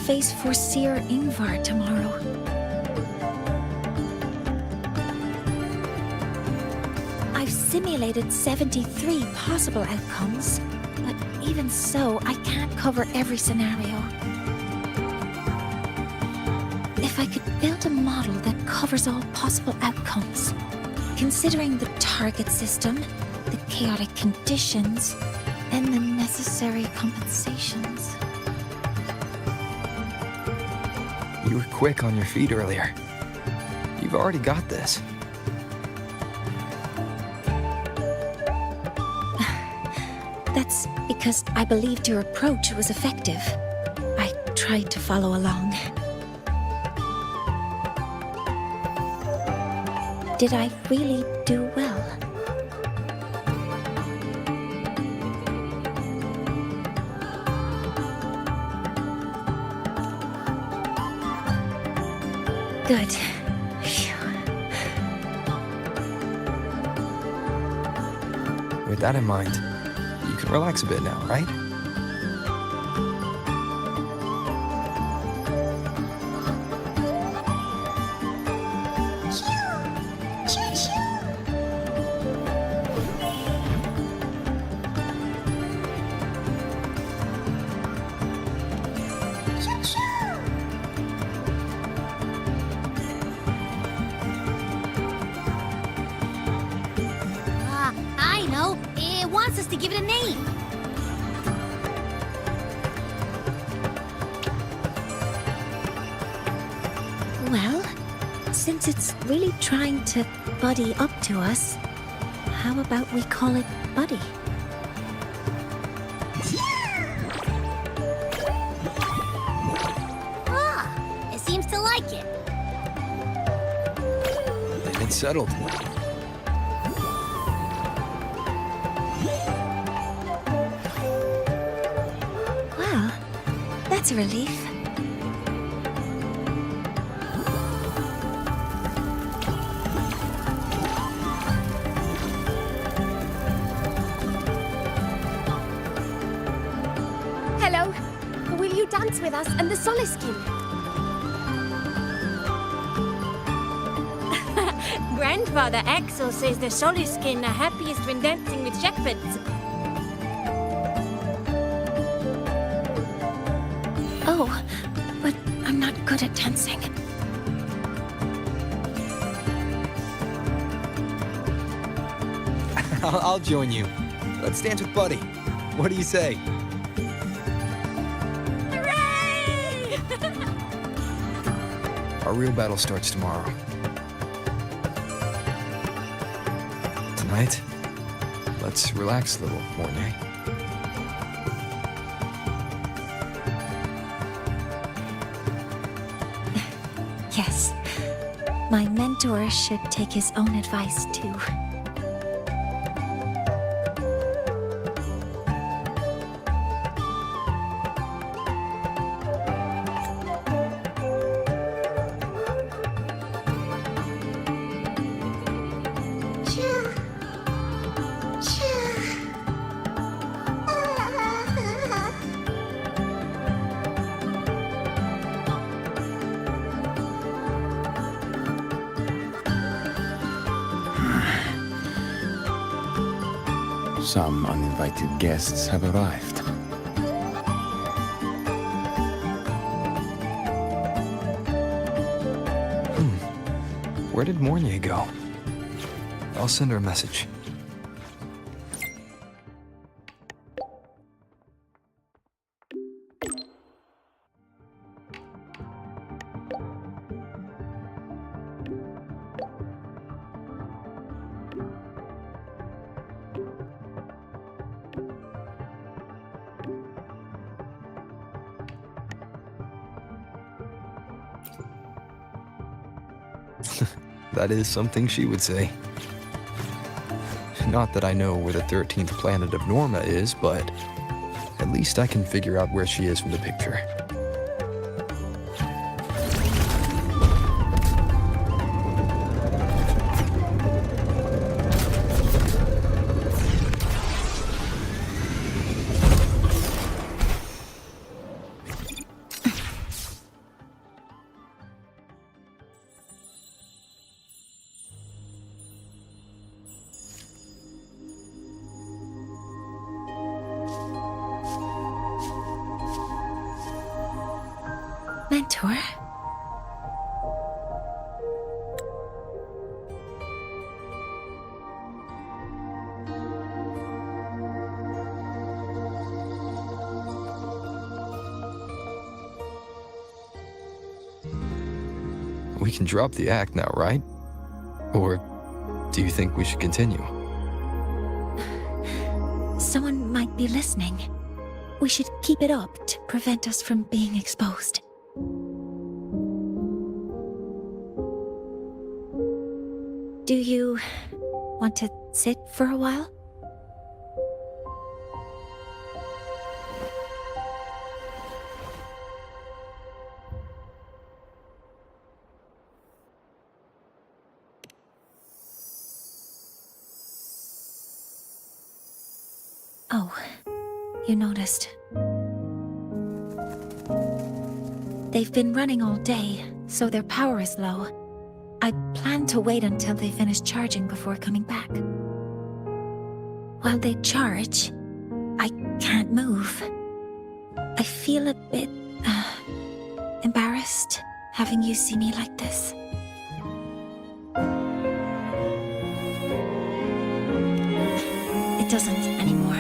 Face Forseer Ingvar tomorrow. I've simulated 73 possible outcomes, but even so, I can't cover every scenario. If I could build a model that covers all possible outcomes, considering the target system, the chaotic conditions, and the necessary compensations. You were quick on your feet earlier. You've already got this. That's because I believed your approach was effective. I tried to follow along. Did I really do well? Good. Phew. With that in mind, you can relax a bit now, right? I know. It wants us to give it a name. Well, since it's really trying to buddy up to us, how about we call it Buddy? Ah, it seems to like it. They think settled. Well, that's a relief. Hello. Will you dance with us and the Soliskin? Grandfather Axel says the Soliskin are happiest when dancing with shepherds. Oh, but I'm not good at dancing. I'll join you. Let's dance with Buddy. What do you say? Hooray! Our real battle starts tomorrow. Tonight, let's relax a little, Mornay. Yes. My mentor should take his own advice, too. Some uninvited guests have arrived. Where did Mornay go? I'll send her a message. That is something she would say. Not that I know where the 13th planet of Norma is, but at least I can figure out where she is from the picture. Mentor? We can drop the act now, right? Or do you think we should continue? Someone might be listening. We should keep it up to prevent us from being exposed. Do you want to sit for a while? Oh, you noticed. They've been running all day, so their power is low. I plan to wait until they finish charging before coming back. While they charge, I can't move. I feel a bit embarrassed having you see me like this. It doesn't anymore.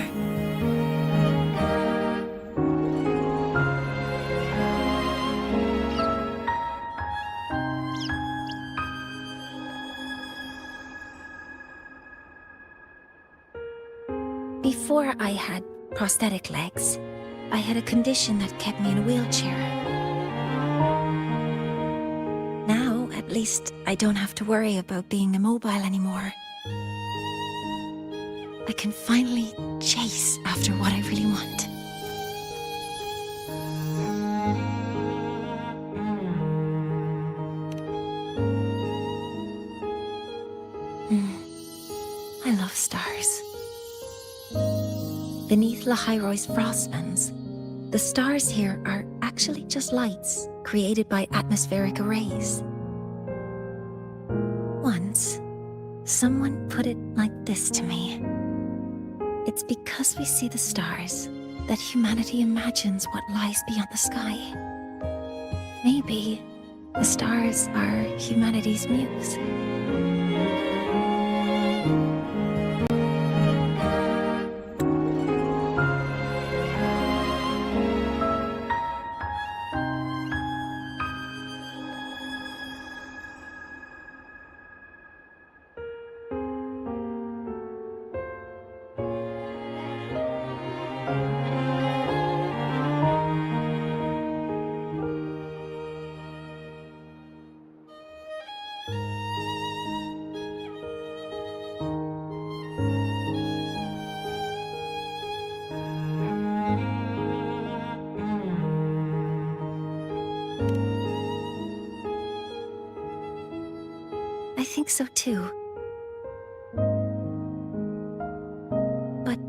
Before I had prosthetic legs, I had a condition that kept me in a wheelchair. Now, at least I don't have to worry about being immobile anymore. I can finally chase after what I really want. I love stars. Beneath Lahairoy's frostlands, the stars here are actually just lights created by atmospheric arrays. Once, someone put it like this to me. It's because we see the stars that humanity imagines what lies beyond the sky. Maybe the stars are humanity's muse. I think so too. But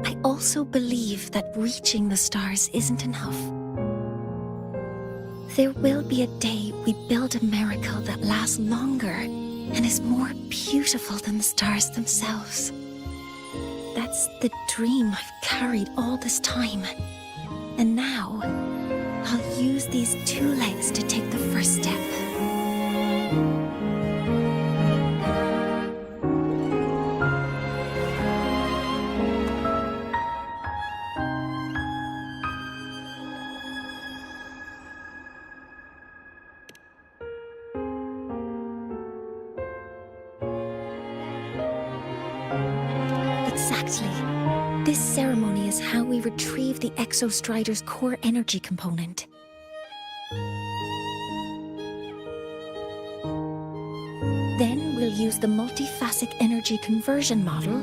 I also believe that reaching the stars isn't enough. There will be a day we build a miracle that lasts longer and is more beautiful than the stars themselves. That's the dream I've carried all this time. And now, I'll use these 2 legs to take the first step. Exactly. This ceremony is how we retrieve the Exostrider's core energy component. Then we'll use the multiphasic energy conversion model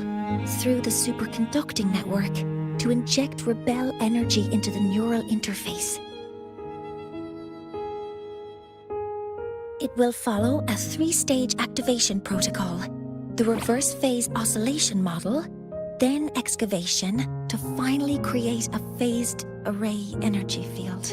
through the superconducting network to inject rebel energy into the neural interface. It will follow a 3-stage activation protocol: the reverse phase oscillation model, then excavation to finally create a phased array energy field.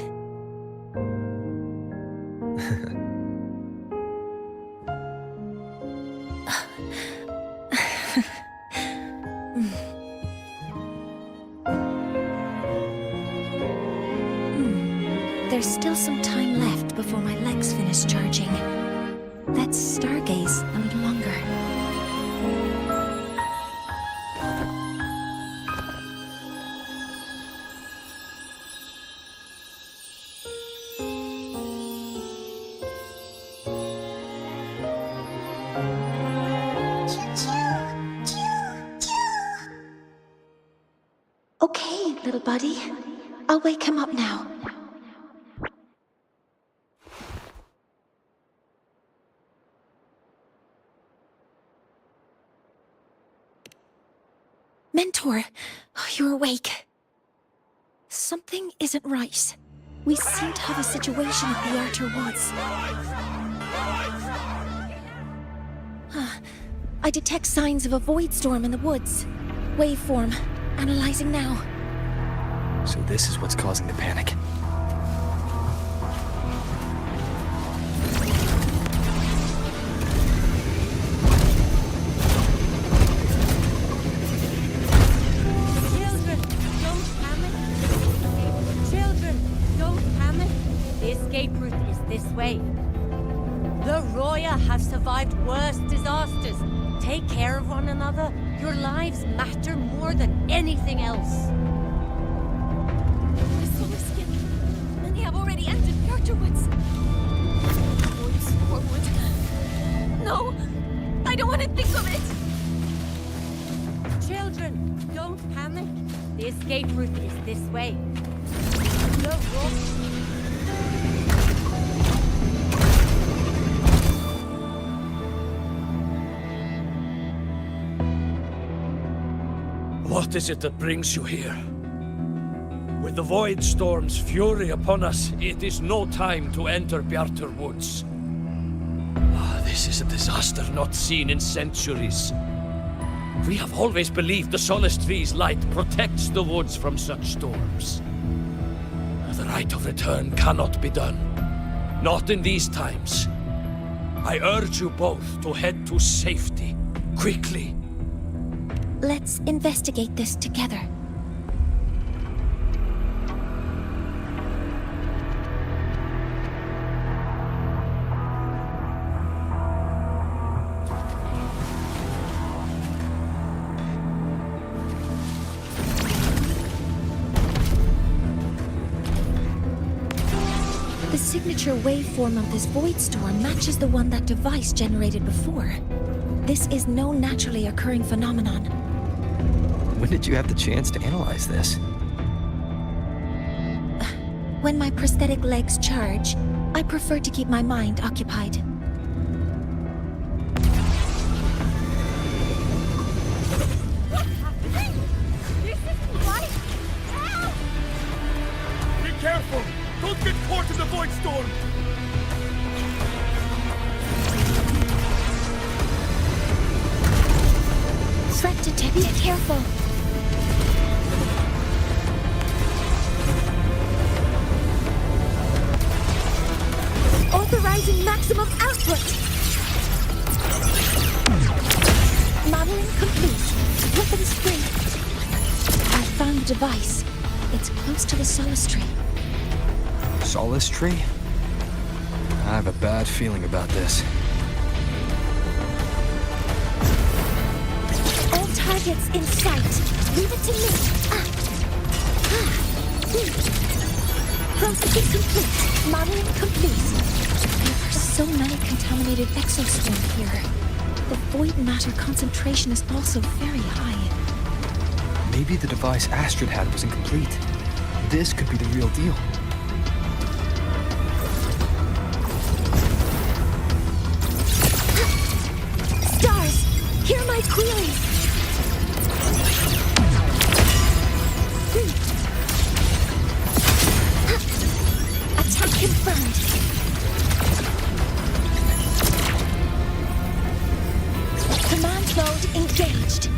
There's still some time left before my legs finish charging. Let's stargaze a little longer. Okay, little buddy. I'll wake him up now. Mentor, you're awake. Something isn't right. We seem to have a situation at the Outer Woods. I detect signs of a void storm in the woods. Waveform. Analyzing now. So this is what's causing the panic. The Roya have survived worse disasters. Take care of one another. Your lives matter more than anything else. The Soliskin. Many have already entered the Outer Woods. Voids forward. No! I don't want to think of it! Children, don't panic. The escape route is this way. The What is it that brings you here? With the Void Storm's fury upon us, it is no time to enter Bjartur Woods. This is a disaster not seen in centuries. We have always believed the Solace Tree's light protects the woods from such storms. The rite of return cannot be done. Not in these times. I urge you both to head to safety, quickly. Let's investigate this together. The signature waveform of this void storm matches the one that device generated before. This is no naturally occurring phenomenon. When did you have the chance to analyze this? When my prosthetic legs charge, I prefer to keep my mind occupied. Be careful! Don't get caught in the Void Storm! Threat detected. Be careful. Authorizing maximum output. Modeling complete. Weapons free. I found the device. It's close to the Solace Tree. Solace Tree? I have a bad feeling about this. All targets in sight. Leave it to me. Processing complete. Modeling complete. There are so many contaminated exosomes here. The void matter concentration is also very high. Maybe the device Astrid had was incomplete. This could be the real deal. Stars, hear my queries. Attack confirmed. Command mode engaged.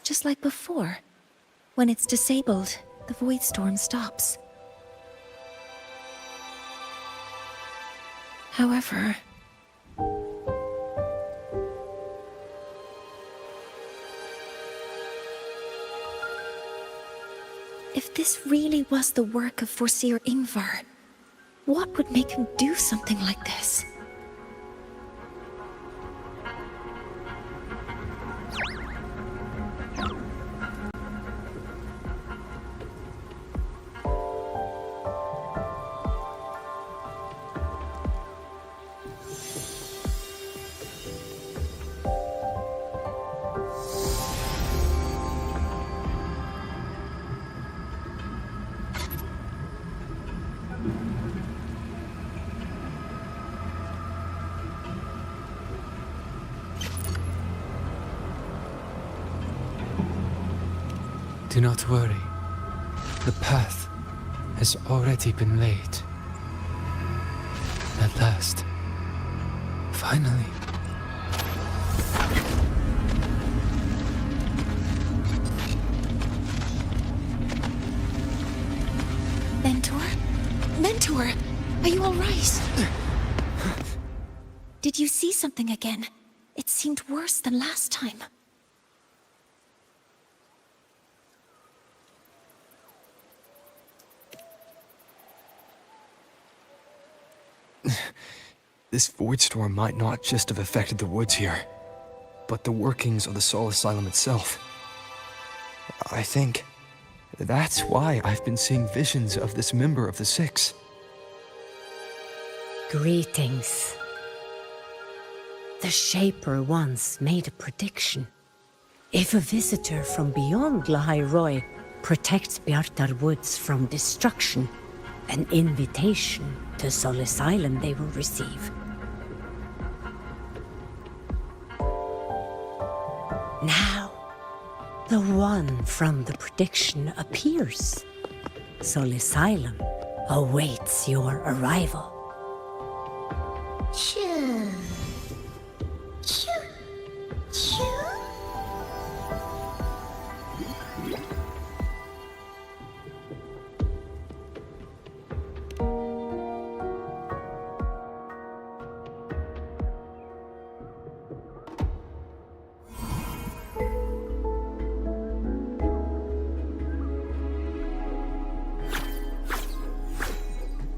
Just like before. When it's disabled, the void storm stops. However... if this really was the work of Foreseer Ingvar, what would make him do something like this? Do not worry. The path has already been laid. At last. Finally. Mentor? Mentor! Are you alright? Did you see something again? It seemed worse than last time. This void storm might not just have affected the woods here, but the workings of the Soul Asylum itself. I think that's why I've been seeing visions of this member of the Six. Greetings. The Shaper once made a prediction. If a visitor from beyond Lahai protects Bjartar Woods from destruction, an invitation to Solace Island they will receive. Now, the one from the prediction appears. Solace Island awaits your arrival. Choo. Choo. Choo.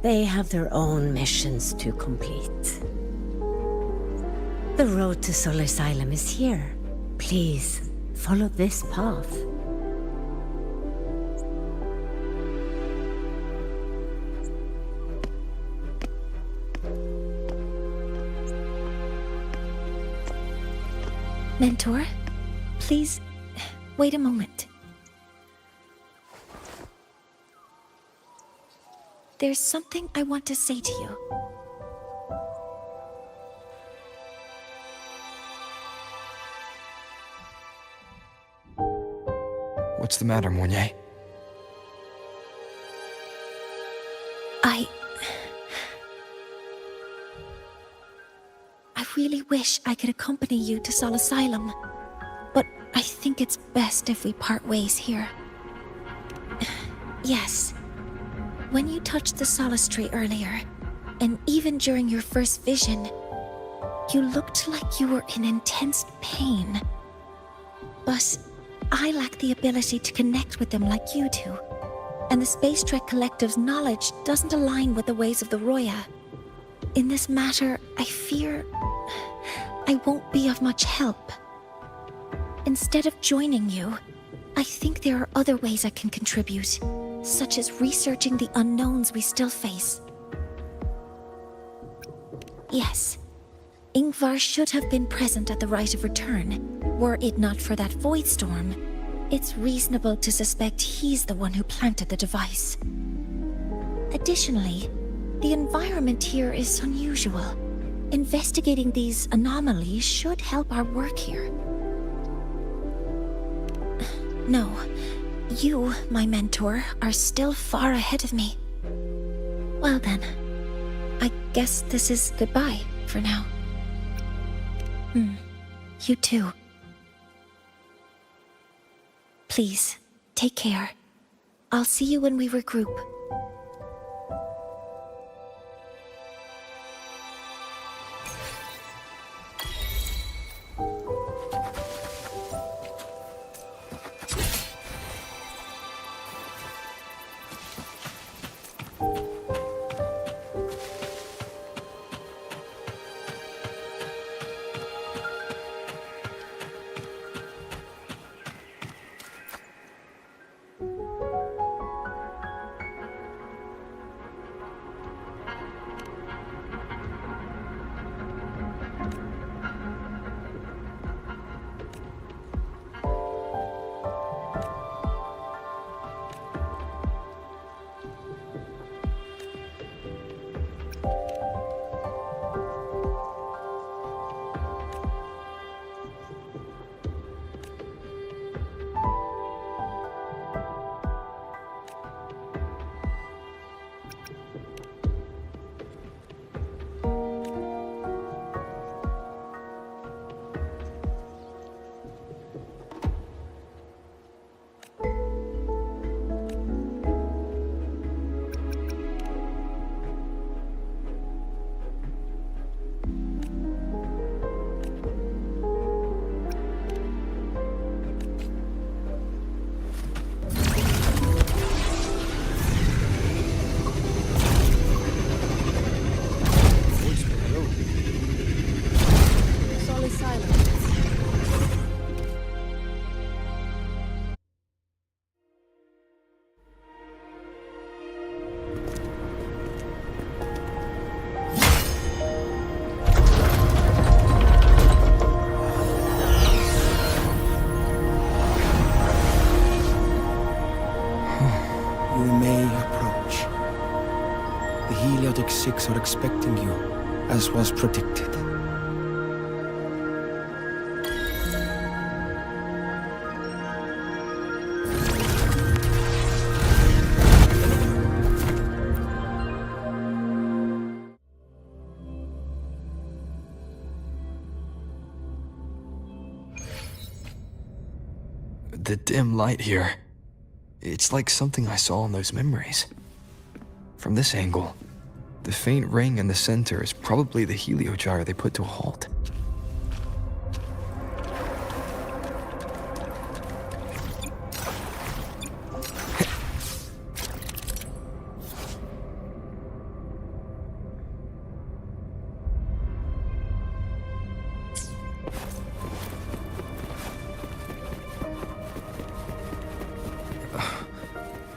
They have their own missions to complete. The road to Solace Island is here. Please, follow this path. Mentor, please, wait a moment. There's something I want to say to you. What's the matter, Mournier? I really wish I could accompany you to Sol Asylum, but I think it's best if we part ways here. Yes. When you touched the solace tree earlier, and even during your first vision, you looked like you were in intense pain. But I lack the ability to connect with them like you do, and the Space Trek Collective's knowledge doesn't align with the ways of the Roya. In this matter, I fear I won't be of much help. Instead of joining you, I think there are other ways I can contribute, such as researching the unknowns we still face. Yes, Ingvar should have been present at the Rite of Return. Were it not for that void storm, it's reasonable to suspect he's the one who planted the device. Additionally, the environment here is unusual. Investigating these anomalies should help our work here. No, you, my mentor, are still far ahead of me. Well then, I guess this is goodbye for now. You too. Please, take care. I'll see you when we regroup. were expecting you, as was predicted. The dim light here. It's like something I saw in those memories. From this angle, the faint ring in the center is probably the heliogyre they put to a halt.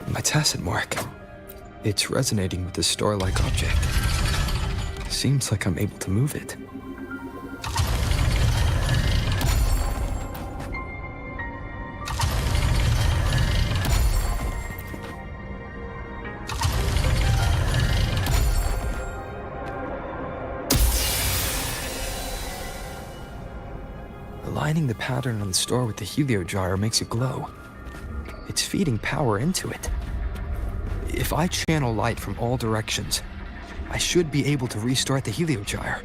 My tacit mark. It's resonating with this star-like object. Seems like I'm able to move it. Aligning the pattern on the star with the heliogyre makes it glow. It's feeding power into it. If I channel light from all directions, I should be able to restart the heliogyre.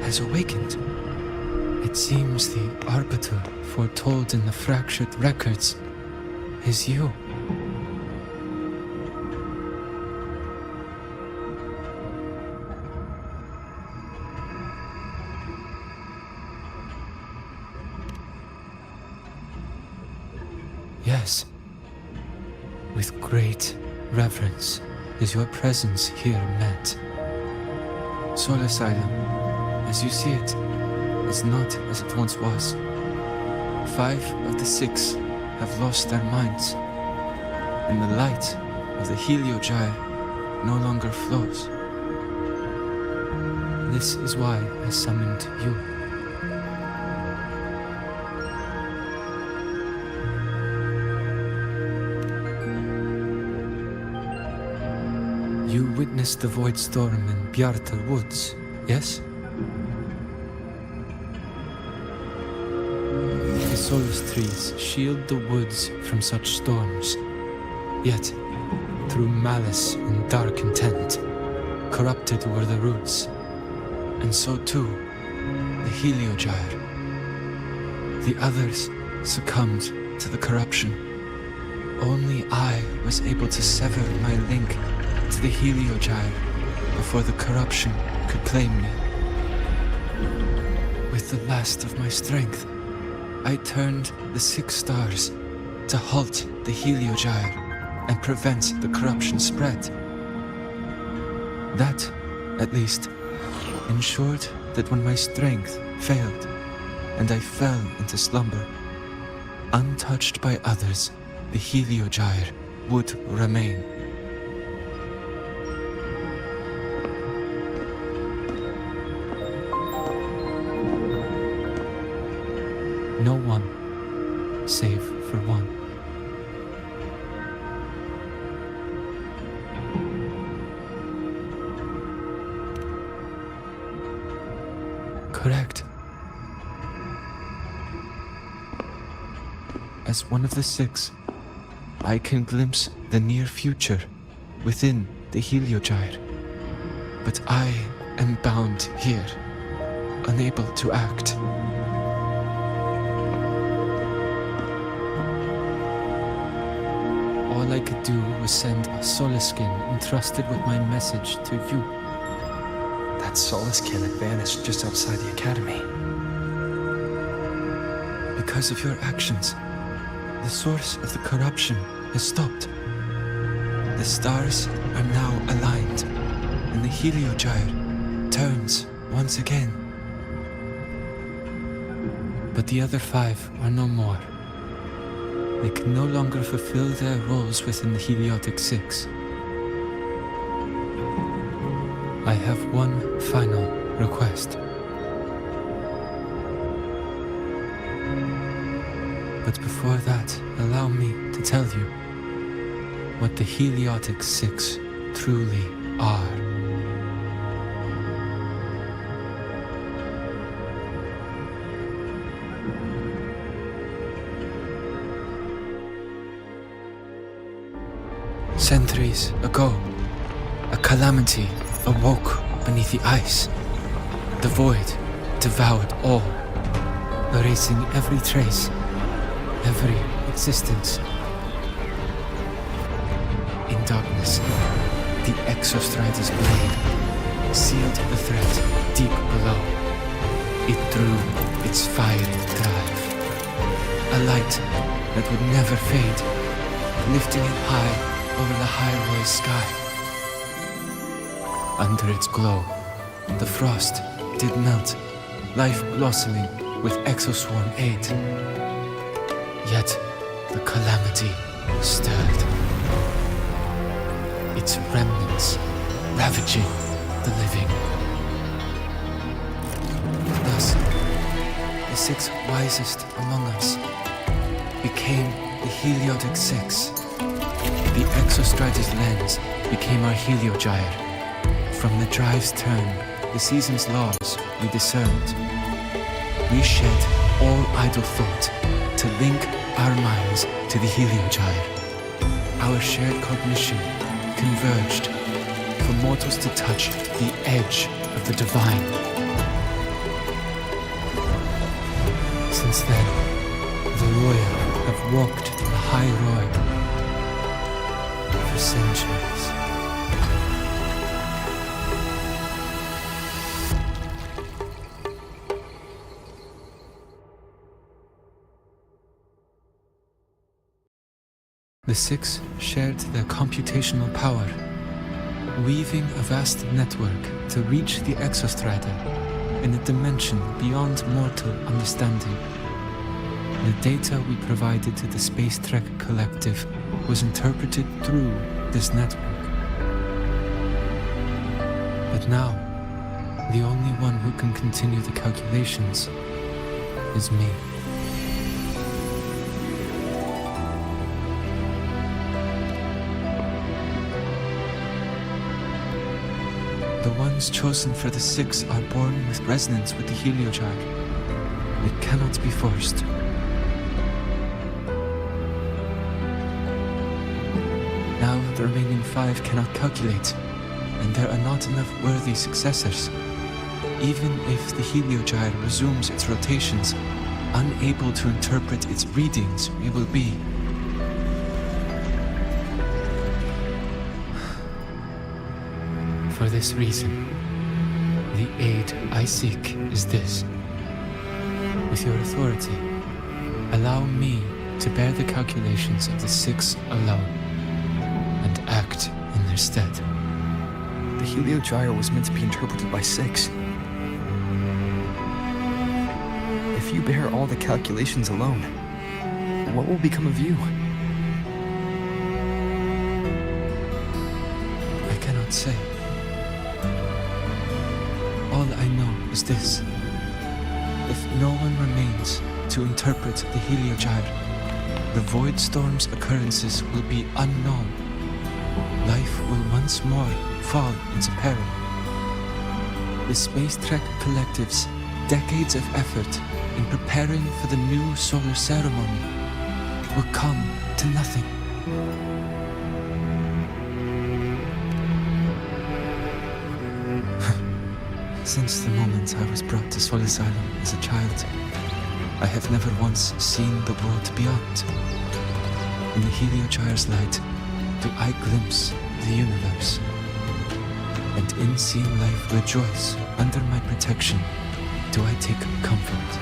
Has awakened. It seems the arbiter foretold in the fractured records is you. Yes. With great reverence is your presence here met. Soul Asylum, as you see it, is not as it once was. 5 of the 6 have lost their minds, and the light of the Heliogyre no longer flows. This is why I summoned you. You witnessed the Void Storm in Bjartar Woods, yes? The Solus trees shield the woods from such storms. Yet, through malice and dark intent, corrupted were the roots, and so too the Heliogyre. The others succumbed to the corruption. Only I was able to sever my link to the Heliogyre before the corruption could claim me. With the last of my strength, I turned the 6 stars to halt the Heliogyre and prevent the corruption spread. That, at least, ensured that when my strength failed and I fell into slumber, untouched by others, the Heliogyre would remain. No one, save for one. Correct. As one of the 6, I can glimpse the near future within the Heliogyre. But I am bound here, unable to act. All I could do was send a Soliskin entrusted with my message to you. That Soliskin had vanished just outside the academy. Because of your actions, the source of the corruption has stopped. The stars are now aligned, and the Heliogyre turns once again. But the other 5 are no more. They can no longer fulfill their roles within the Heliotic 6. I have one final request. But before that, allow me to tell you what the Heliotic 6 truly are. Centuries ago, a calamity awoke beneath the ice. The void devoured all, erasing every trace, every existence. In darkness, the Exostrider's blade sealed the threat deep below. It drew its fiery drive, a light that would never fade, lifting it high over the High sky. Under its glow, the frost did melt, life blossoming with Exoswarm aid. Yet the calamity stirred, its remnants ravaging the living. Thus, the 6 wisest among us became the Heliotic 6. The Exostrider's lens became our Heliogyre. From the drive's turn, the season's laws we discerned. We shed all idle thought to link our minds to the Heliogyre. Our shared cognition converged for mortals to touch the edge of the divine. Since then, the royal have walked the high road for centuries. The six shared their computational power, weaving a vast network to reach the Exostrator in a dimension beyond mortal understanding. The data we provided to the Space Trek Collective was interpreted through this network. But now, the only one who can continue the calculations is me. The ones chosen for the six are born with resonance with the Heliogyre. It cannot be forced. Now the remaining five cannot calculate, and there are not enough worthy successors. Even if the Heliogyre resumes its rotations, unable to interpret its readings, we will be. For this reason, the aid I seek is this. With your authority, allow me to bear the calculations of the six alone, and act in their stead. The Heliogyre was meant to be interpreted by six. If you bear all the calculations alone, what will become of you? I cannot say. All I know is this. If no one remains to interpret the Heliogyre, the Void Storm's occurrences will be unknown. Life will once more fall into peril. The Space Trek Collective's decades of effort in preparing for the new solar ceremony will come to nothing. Since the moment I was brought to Sol Asylum as a child, I have never once seen the world beyond. In the Heliogyre's light, do I glimpse the universe. And in seeing life rejoice under my protection, do I take comfort.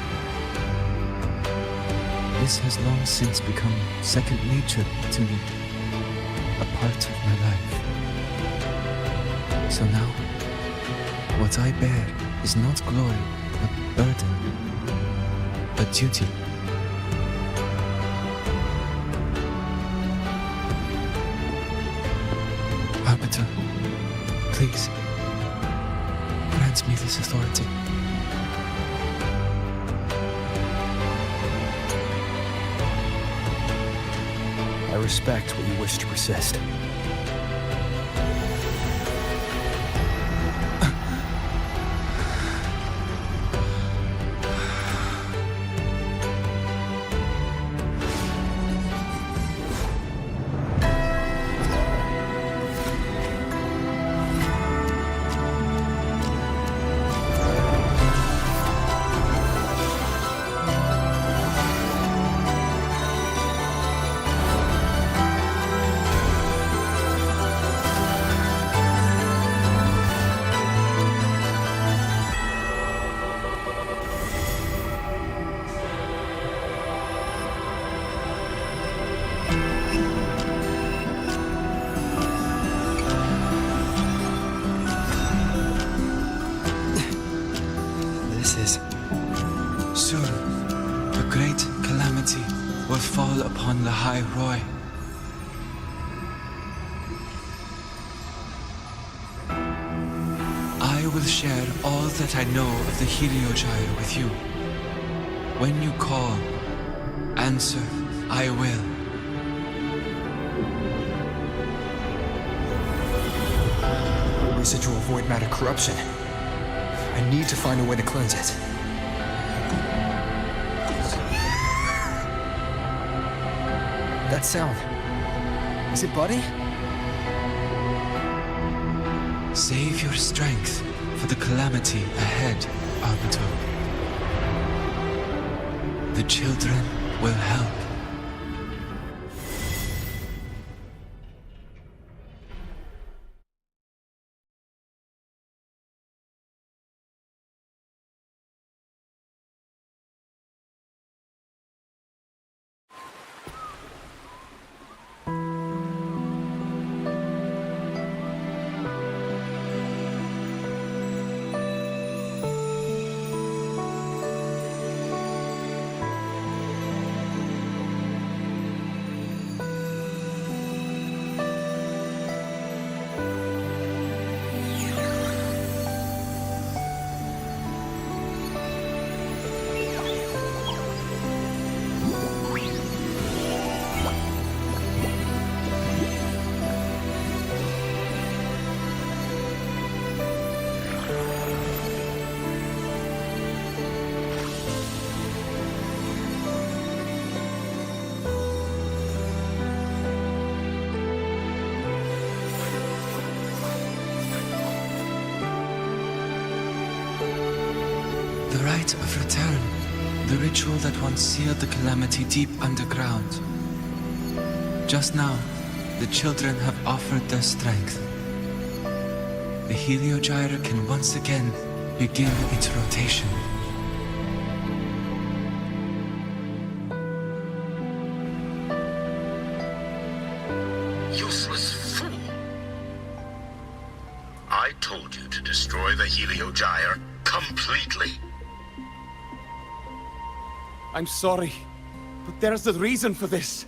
This has long since become second nature to me, a part of my life. So now, what I bear is not glory, but burden, but duty. Arbiter, please, grant me this authority. I respect what you wish to persist. Soon, a great calamity will fall upon the High Roy. I will share all that I know of the Heliogyre with you. When you call, answer, I will. Residual void matter corruption. I need to find a way to cleanse it. That sound. Is it Buddy? Save your strength for the calamity ahead, Arbiter. The children will help. rite of return. The ritual that once sealed the calamity deep underground. Just now, the children have offered their strength. The heliogyre can once again begin its rotation. Useless fool! I told you to destroy the heliogyre completely. I'm sorry, but there's a reason for this.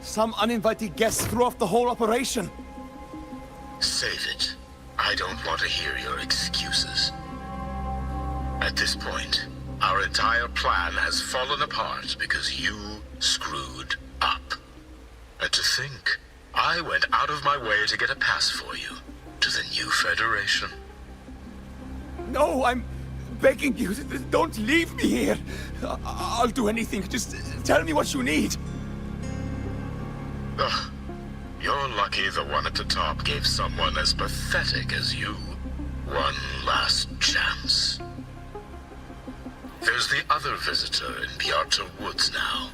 Some uninvited guests threw off the whole operation. Save it. I don't want to hear your excuses. At this point, our entire plan has fallen apart because you screwed up. And to think, I went out of my way to get a pass for you to the new Federation. No, I'm begging you, don't leave me here. I'll do anything, just tell me what you need. Ugh. You're lucky the one at the top gave someone as pathetic as you one last chance. There's the other visitor in Bjarta Woods now,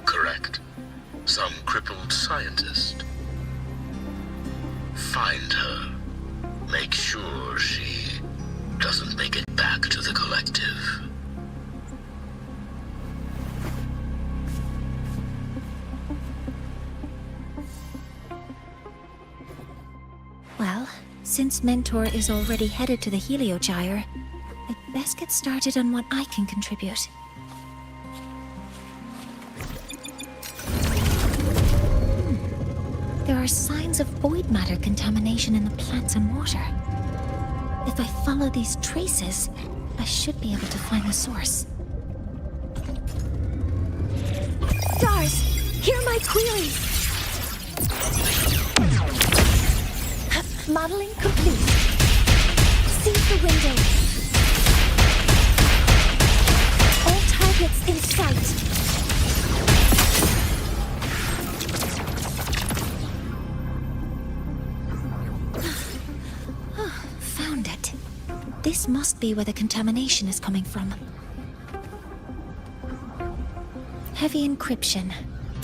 correct? Some crippled scientist. Find her. Make sure she doesn't make it back to the collective. Well, since Mentor is already headed to the heliogyre, I'd best get started on what I can contribute. There are signs of void matter contamination in the plants and water. If I follow these traces, I should be able to find the source. Stars, hear my queries! Modeling complete. Seize the window. All targets in sight. Found it. This must be where the contamination is coming from. Heavy encryption,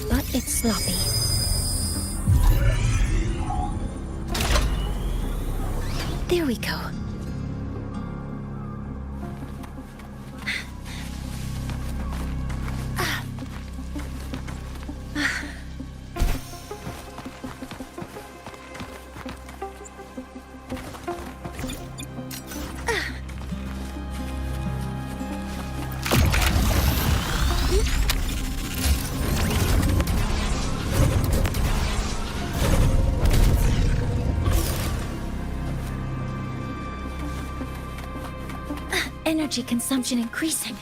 but it's sloppy. There we go. Energy consumption increasing.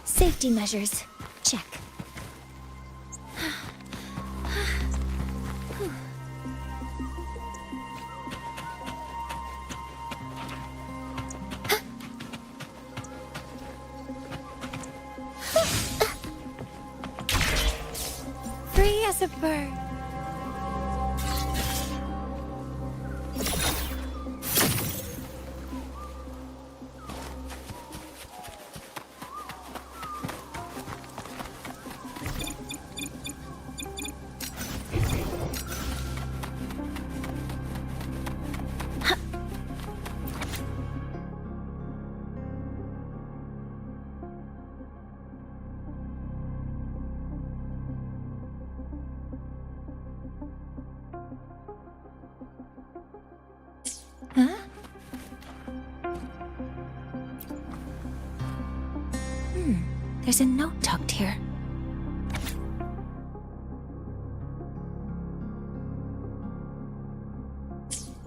Safety measures. Check. Free as a bird. Huh? There's a note tucked here.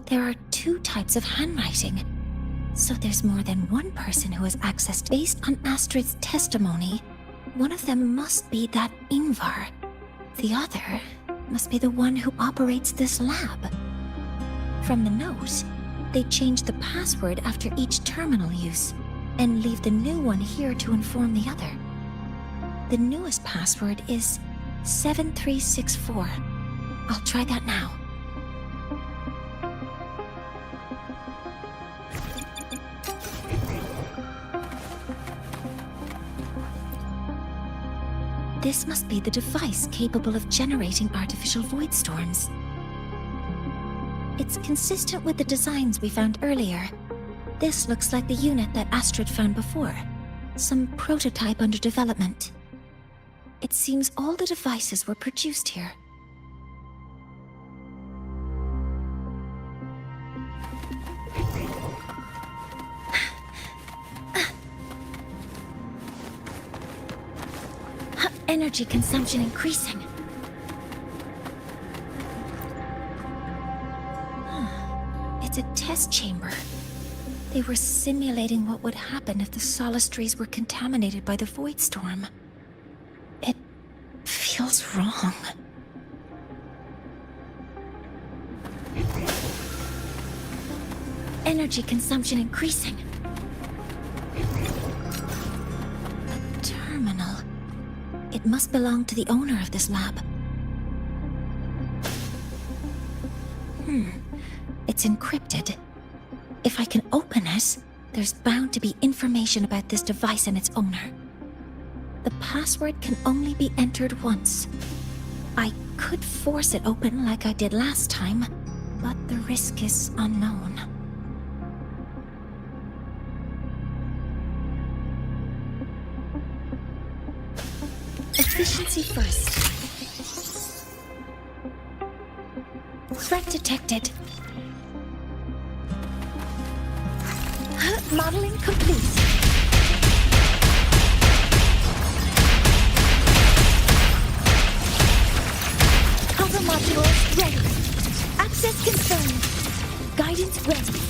There are two types of handwriting. So there's more than one person who has accessed. Based on Astrid's testimony, one of them must be that Ingvar. The other... must be the one who operates this lab. From the note, they change the password after each terminal use and leave the new one here to inform the other. The newest password is 7364. I'll try that now. This must be the device capable of generating artificial void storms. It's consistent with the designs we found earlier. This looks like the unit that Astrid found before. Some prototype under development. It seems all the devices were produced here. Energy consumption increasing. It's a test chamber. They were simulating what would happen if the solistries were contaminated by the void storm. It feels wrong. Energy consumption increasing. A terminal. It must belong to the owner of this lab. It's encrypted. If I can open it, there's bound to be information about this device and its owner. The password can only be entered once. I could force it open like I did last time, but the risk is unknown. Efficiency first. Threat detected. Modeling complete. Cover modules ready. Access confirmed. Guidance ready.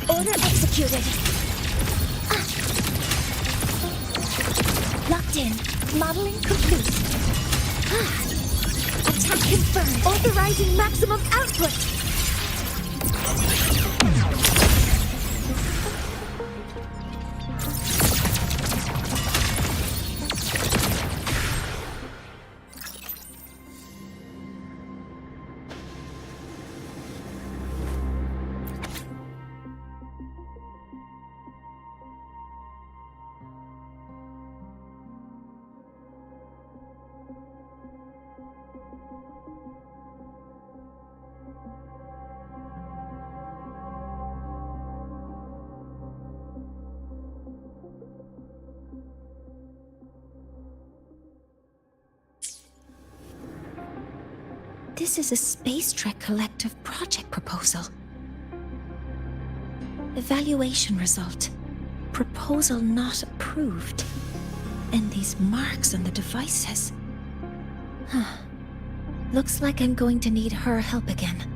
Order executed. Locked in. Modeling complete. Attack confirmed. Authorizing maximum output. This is a Space Trek Collective project proposal. Evaluation result. Proposal not approved. And these marks on the devices. Looks like I'm going to need her help again.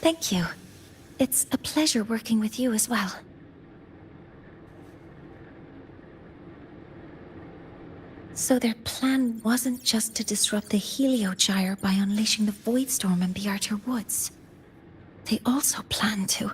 Thank you. It's a pleasure working with you as well. So their plan wasn't just to disrupt the Heliogyre by unleashing the Void Storm in Bjartur Woods. They also planned to...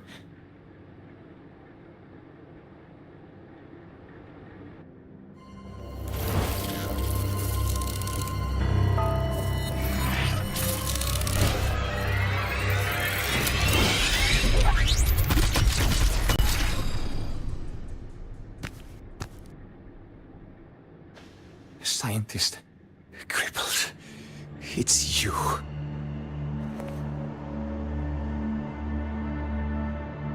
Scientist, crippled. It's you.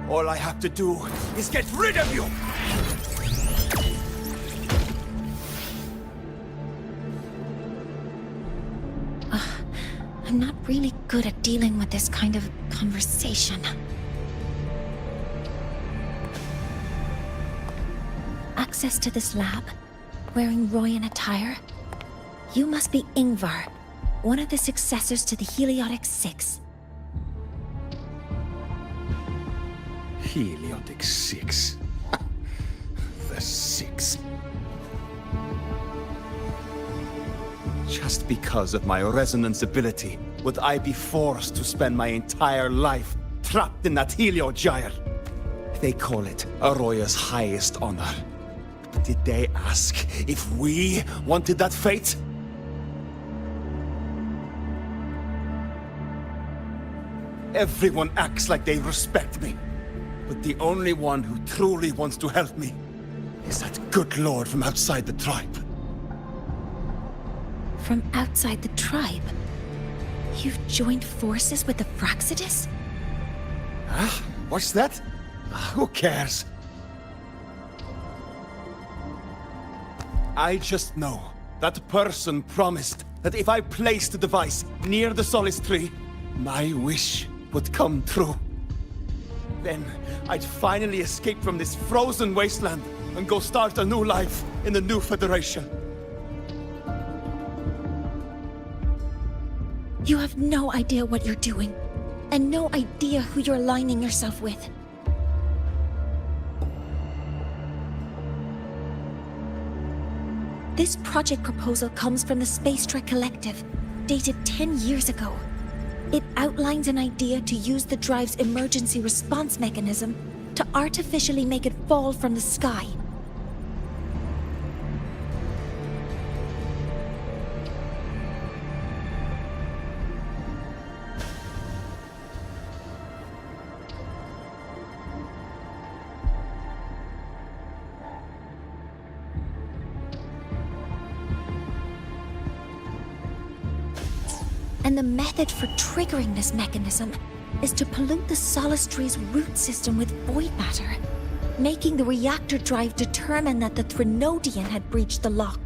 All I have to do is get rid of you! I'm not really good at dealing with this kind of conversation. Access to this lab, wearing Royan attire? You must be Ingvar, one of the successors to the Heliotic Six. Heliotic Six. The Six. Just because of my resonance ability, would I be forced to spend my entire life trapped in that Heliogyre? They call it Aroya's highest honor. Did they ask if we wanted that fate? Everyone acts like they respect me. But the only one who truly wants to help me is that good lord from outside the tribe. From outside the tribe? You've joined forces with the Fraxidus? Huh? What's that? Who cares? I just know that person promised that if I placed the device near the Solace Tree, my wish would come true. Then I'd finally escape from this frozen wasteland and go start a new life in the new Federation. You have no idea what you're doing, and no idea who you're aligning yourself with. This project proposal comes from the Space Trek Collective, dated 10 years ago. It outlines an idea to use the drive's emergency response mechanism to artificially make it fall from the sky. And the method for triggering this mechanism is to pollute the Solace Tree's root system with void matter, making the reactor drive determine that the Threnodian had breached the lock.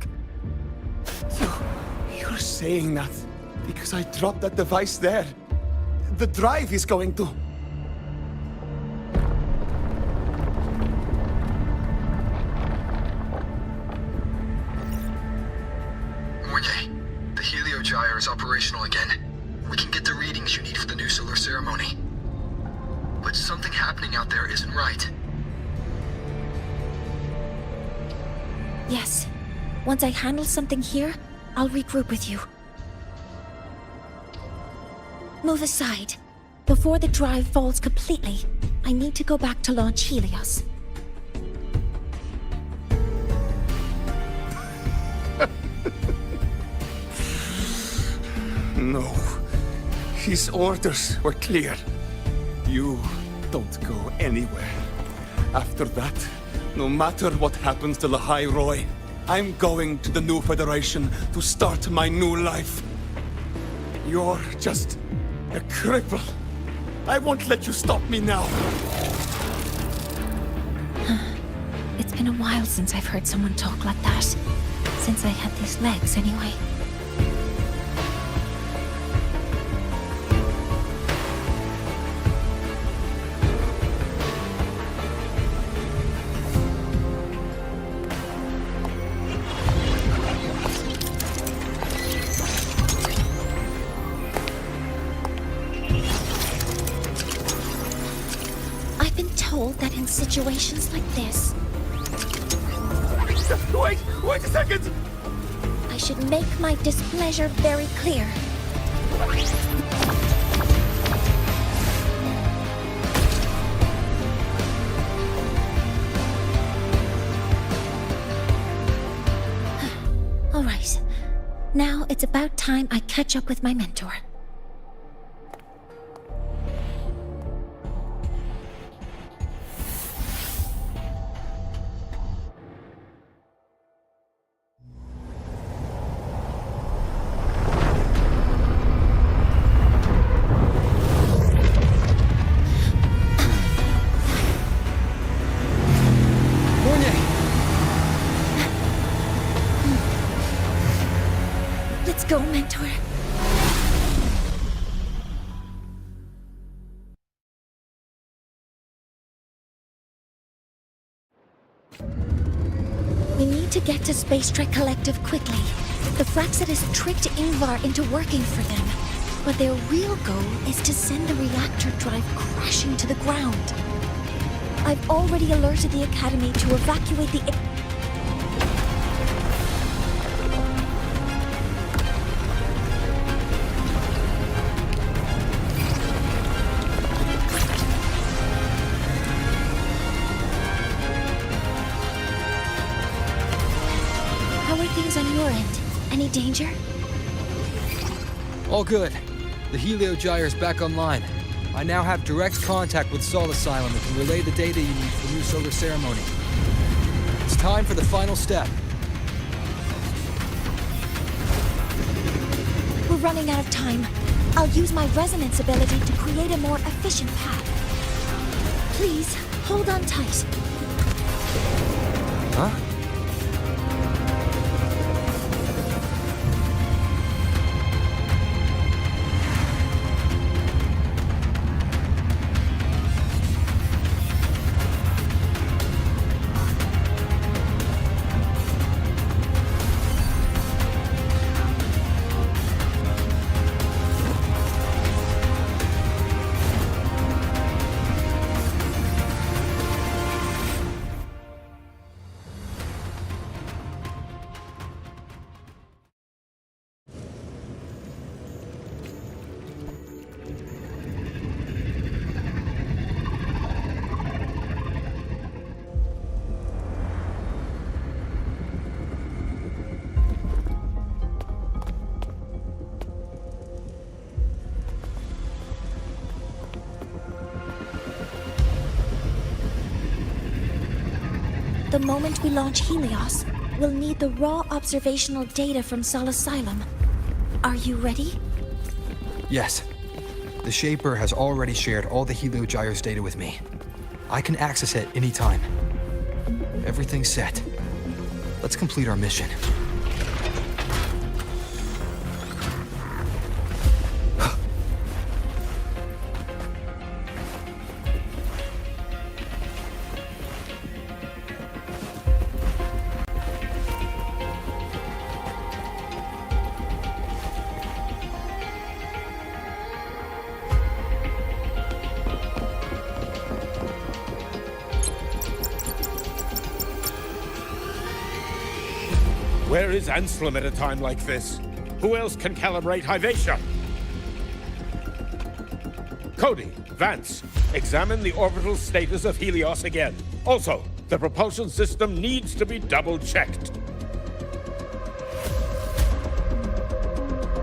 So, you're saying that because I dropped that device there, the drive is going to... Moynier, the Heliogyre is operational again. We can get the readings you need for the new solar ceremony. But something happening out there isn't right. Yes. Once I handle something here, I'll regroup with you. Move aside. Before the drive falls completely, I need to go back to launch Helios. No. His orders were clear. You don't go anywhere. After that, no matter what happens to Lahai Roy, I'm going to the new Federation to start my new life. You're just a cripple. I won't let you stop me now. It's been a while since I've heard someone talk like that. Since I had these legs, anyway. That in situations like this... Wait a second! I should make my displeasure very clear. All right. Now it's about time I catch up with my mentor. Let's go, mentor. We need need to get to Space Trek Collective quickly. The Fraxidus tricked Ingvar into working for them, but their real goal is to send the reactor drive crashing to the ground. I've already alerted the Academy to evacuate the... How are things on your end? Any danger? All good. The Heliogyre's back online. I now have direct contact with Sol Asylum and can relay the data you need for the new solar ceremony. It's time for the final step. We're running out of time. I'll use my resonance ability to create a more efficient path. Please, hold on tight. Huh? The moment we launch Helios, we'll need the raw observational data from Sol Asylum. Are you ready? Yes. The Shaper has already shared all the Heliogyre's data with me. I can access it anytime. Everything's set. Let's complete our mission. Where is Anselm at a time like this? Who else can calibrate Hyvatia? Cody, Vance, examine the orbital status of Helios again. Also, the propulsion system needs to be double-checked.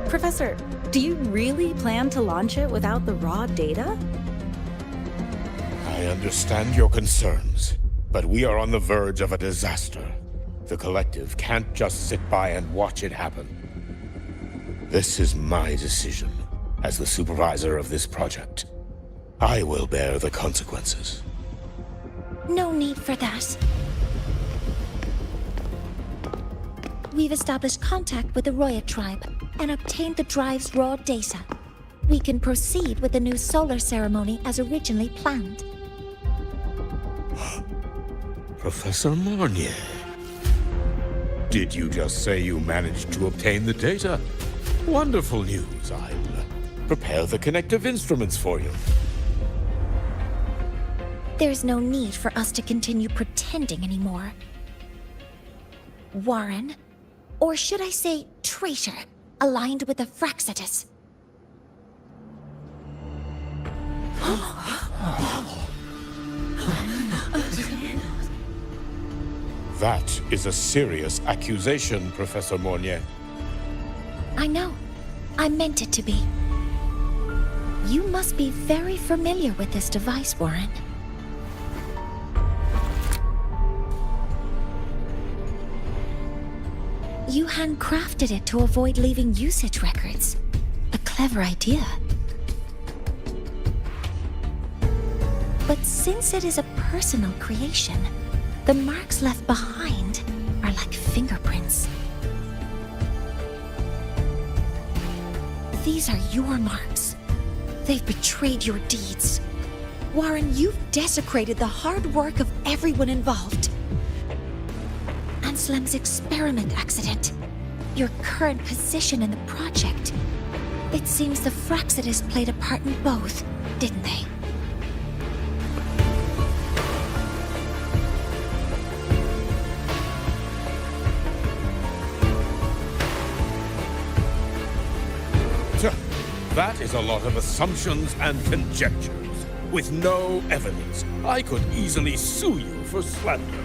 Professor, do you really plan to launch it without the raw data? I understand your concerns, but we are on the verge of a disaster. The Collective can't just sit by and watch it happen. This is my decision, as the supervisor of this project. I will bear the consequences. No need for that. We've established contact with the Roya tribe and obtained the drive's raw data. We can proceed with the new solar ceremony as originally planned. Professor Mornier. Did you just say you managed to obtain the data? Wonderful news. I'll prepare the connective instruments for you. There's no need for us to continue pretending anymore. Warren, or should I say traitor, aligned with the Fraxidus. That is a serious accusation, Professor Mornier. I know. I meant it to be. You must be very familiar with this device, Warren. You handcrafted it to avoid leaving usage records. A clever idea. But since it is a personal creation, the marks left behind are like fingerprints. These are your marks. They've betrayed your deeds. Warren, you've desecrated the hard work of everyone involved. And Anslem's experiment accident, your current position in the project. It seems the Fraxidus played a part in both, didn't they? That is a lot of assumptions and conjectures, with no evidence. I could easily sue you for slander.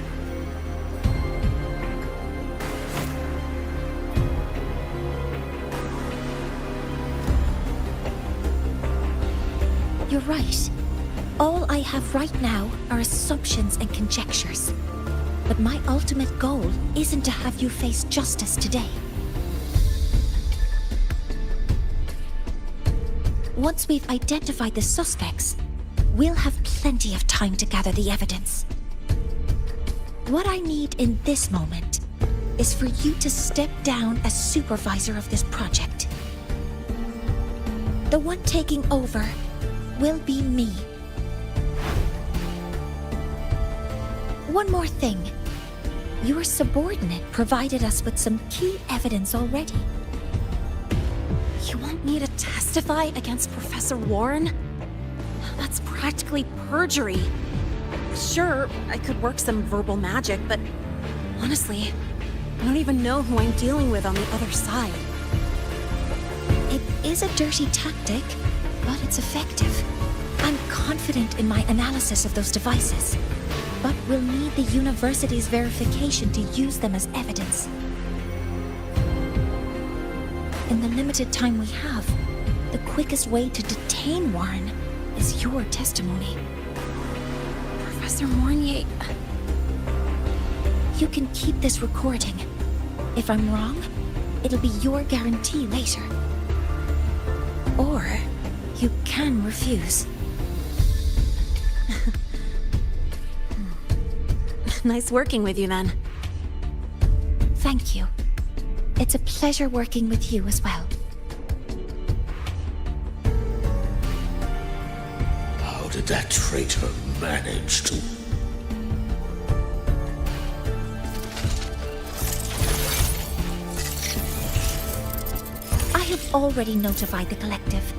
You're right. All I have right now are assumptions and conjectures. But my ultimate goal isn't to have you face justice today. Once we've identified the suspects, we'll have plenty of time to gather the evidence. What I need in this moment is for you to step down as supervisor of this project. The one taking over will be me. One more thing. Your subordinate provided us with some key evidence already. You want me to testify against Professor Warren? That's practically perjury. Sure, I could work some verbal magic, but honestly, I don't even know who I'm dealing with on the other side. It is a dirty tactic, but it's effective. I'm confident in my analysis of those devices, but we'll need the university's verification to use them as evidence. In the limited time we have, the quickest way to detain Warren is your testimony. Professor Mornier... You can keep this recording. If I'm wrong, it'll be your guarantee later. Or you can refuse. Nice working with you, then. Thank you. It's a pleasure working with you as well. How did that traitor manage to... I have already notified the collective.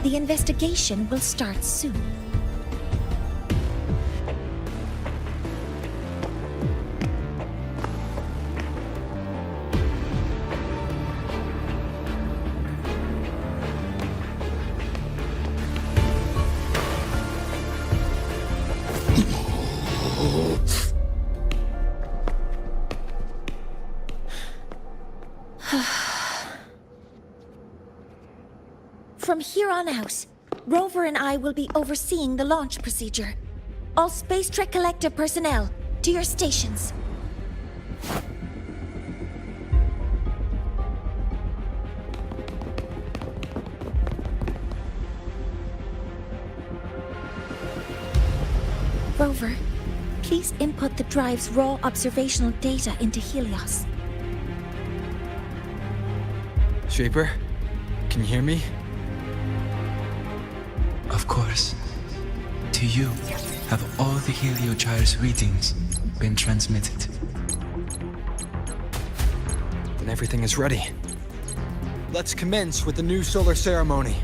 The investigation will start soon. From here on out, Rover and I will be overseeing the launch procedure. All Space Trek Collective personnel, to your stations. Rover, please input the drive's raw observational data into Helios. Shaper, can you hear me? Of course. To you, have all the Heliogyre's readings been transmitted? Then everything is ready. Let's commence with the new solar ceremony.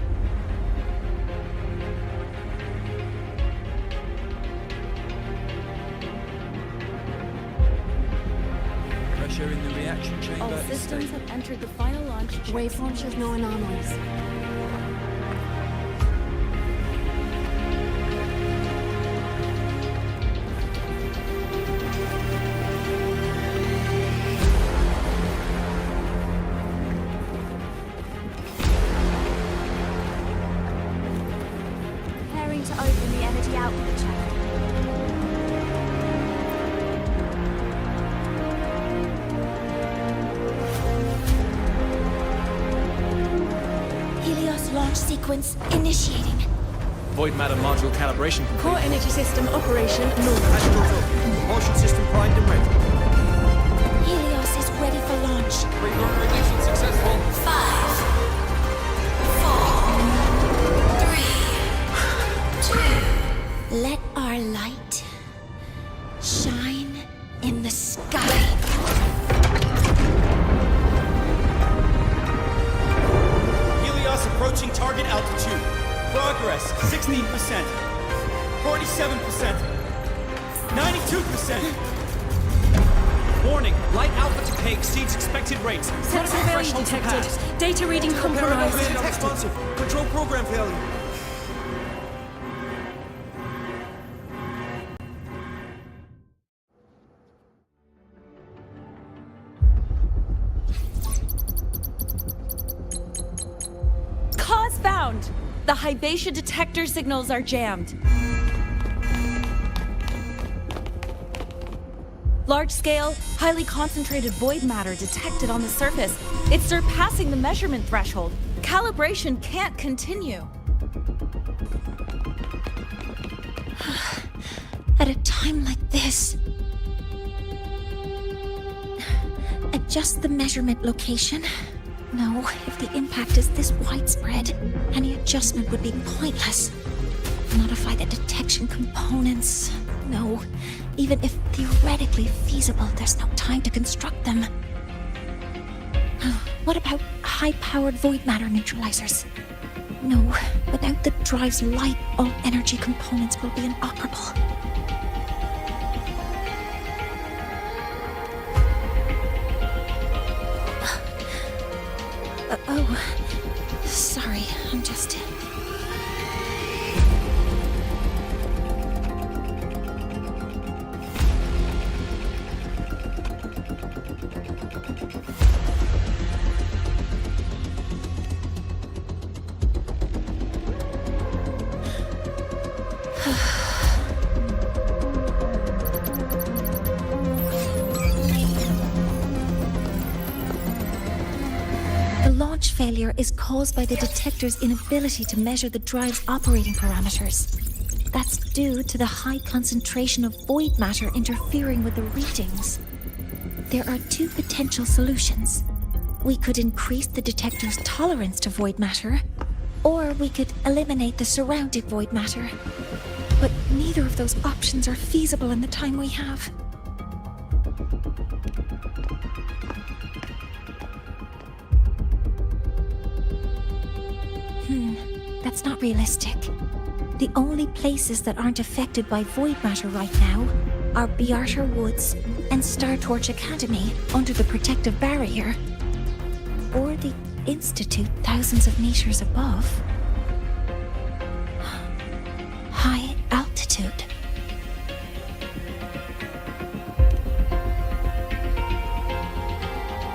Pressure in the reaction chamber. All systems have entered the final launch. Waveform shows no anomalies. Preparing to open the energy output channel. Helios launch sequence initiating. Void matter module calibration. Core energy system operation normal. Propulsion system primed and ready. Helios is ready for launch. Pre-burner ignition successful. 5, 4, 3, 2. Let our light shine in the sky. descend. Warning, light alpha decay exceeds expected rates. Sensor failure detected. Data reading compromised. Unresponsive. Control program failure. Cause found! The Hybatia detector signals are jammed. Large-scale, highly concentrated void matter detected on the surface. It's surpassing the measurement threshold. Calibration can't continue. At a time like this... Adjust the measurement location. No, if the impact is this widespread, any adjustment would be pointless. Modify the detection components. No, even if theoretically feasible, there's no time to construct them. What about high-powered void matter neutralizers? No, without the drive's light, all energy components will be inoperable. Oh, sorry, I'm just... Failure is caused by the detector's inability to measure the drive's operating parameters. That's due to the high concentration of void matter interfering with the readings. There are two potential solutions. We could increase the detector's tolerance to void matter, or we could eliminate the surrounding void matter. But neither of those options are feasible in the time we have. That's not realistic. The only places that aren't affected by void matter right now are Bearter Woods and Star Torch Academy under the protective barrier. Or the Institute thousands of meters above. High altitude.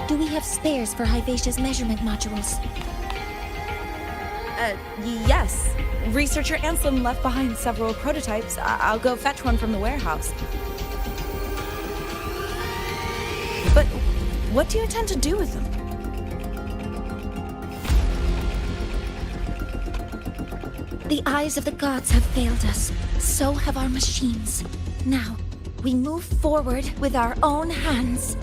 Do we have spares for Hybatia's measurement modules? Yes. Researcher Anselm left behind several prototypes. I'll go fetch one from the warehouse. But what do you intend to do with them? The eyes of the gods have failed us. So have our machines. Now, we move forward with our own hands.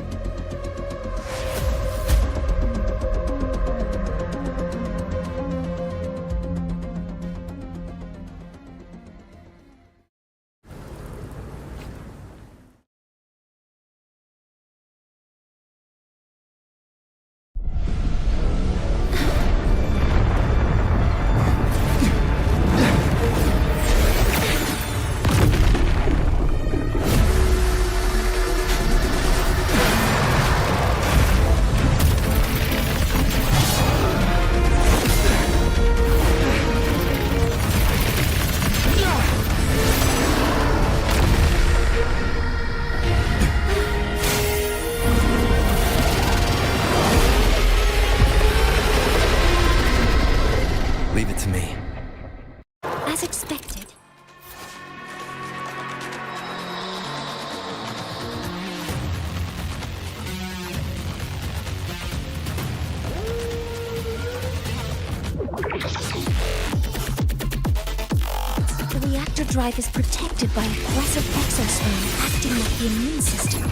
Drive is protected by aggressive exosomes acting like the immune system.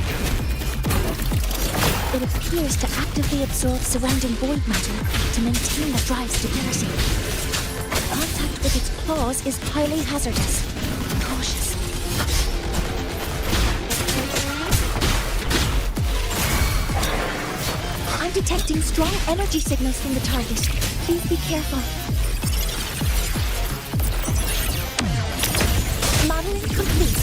It appears to actively absorb surrounding void matter to maintain the drive's stability. Contact with its claws is highly hazardous. Be cautious. I'm detecting strong energy signals from the target. Please be careful. Modeling complete.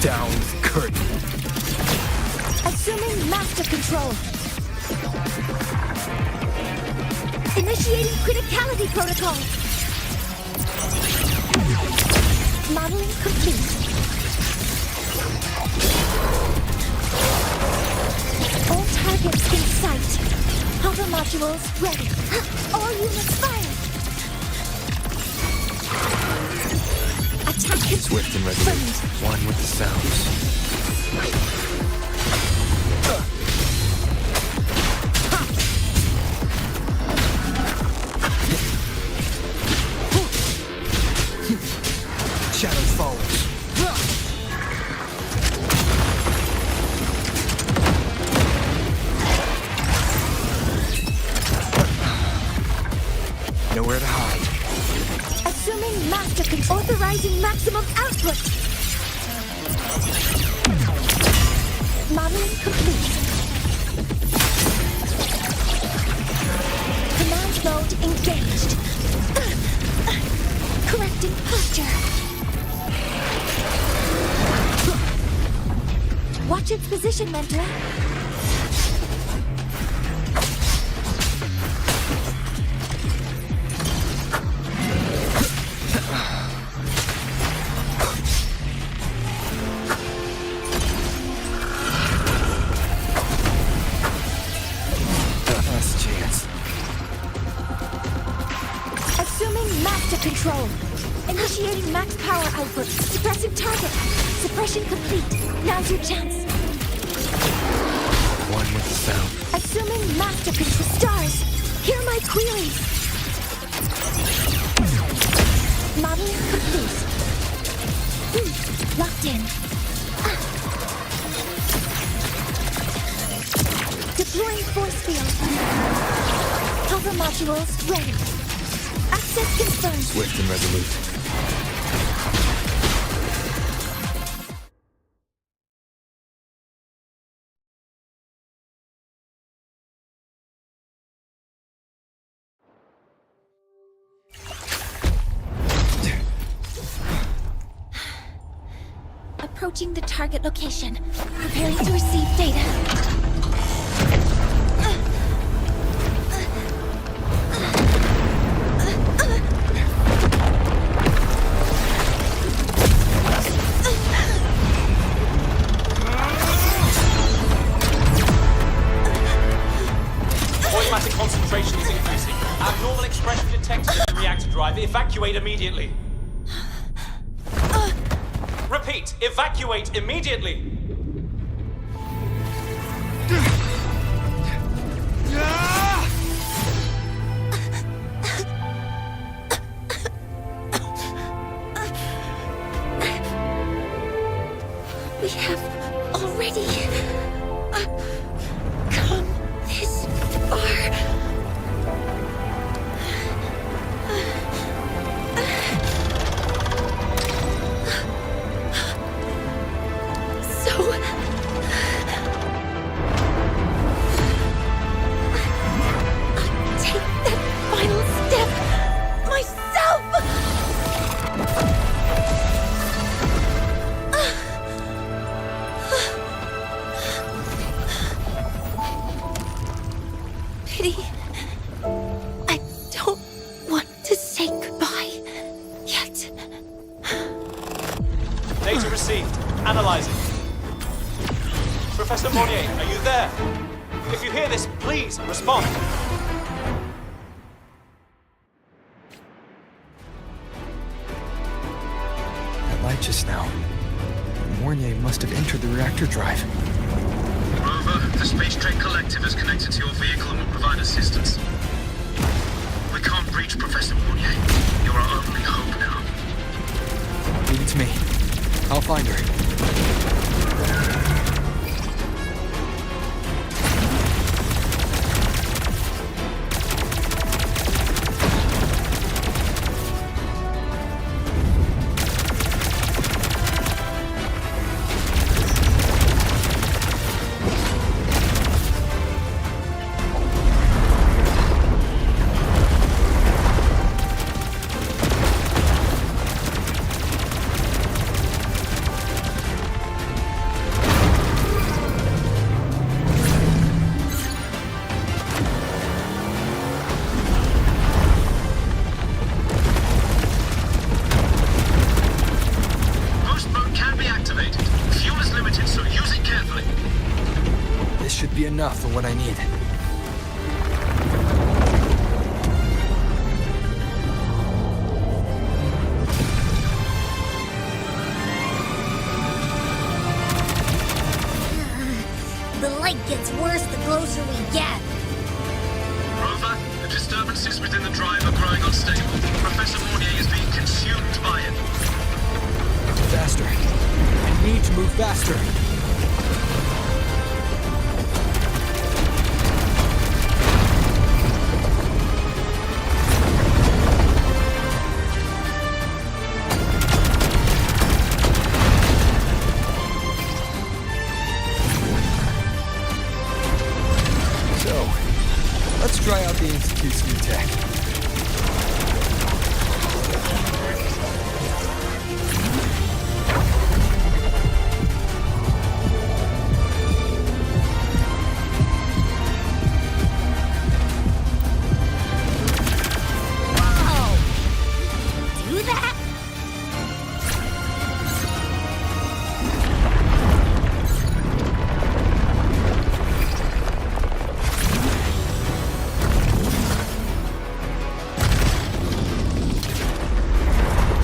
Down the curtain. Assuming master control. Initiating criticality protocol. Modeling complete. All targets in sight. Hover modules ready. All units fire. Attack confirmed. Swift and resolute. One with the sounds. Shadows follows. Nowhere to hide. Assuming master control. Authorizing maximum output. Modeling complete. Command mode engaged. Correcting posture. Watch its position, Mentor. Last chance. Assuming master control. Initiating max power output. Suppressing target. Suppression complete. Now's your chance. One with the sound. Assuming master control. Stars, hear my queries. Modeling complete. Locked in. Deploying force field. Hover modules ready. Access confirmed. Swift and resolute. Approaching the target location. Preparing to receive data. Automatic concentration is increasing. Abnormal expression detected in the reactor drive. Evacuate immediately. Repeat, evacuate immediately! We have already come this far. I don't want to say goodbye yet. Data received. Analyzing. Professor Monnier, are you there? If you hear this, please respond. That light just now. Mornier must have entered the reactor drive. Rover, the Space Trade Collective is connected to your vehicle and will provide assistance. We can't reach Professor Monnier. You're our only hope now. Leave it to me. I'll find her. activated. Fuel is limited, so use it carefully. This should be enough for what I need. The light gets worse the closer we get. Rover, the disturbances within the drive are growing unstable. Professor Mornier is being consumed by it. Faster. I need to move faster. Let's try out the Institute's new tech. Whoa! Do that?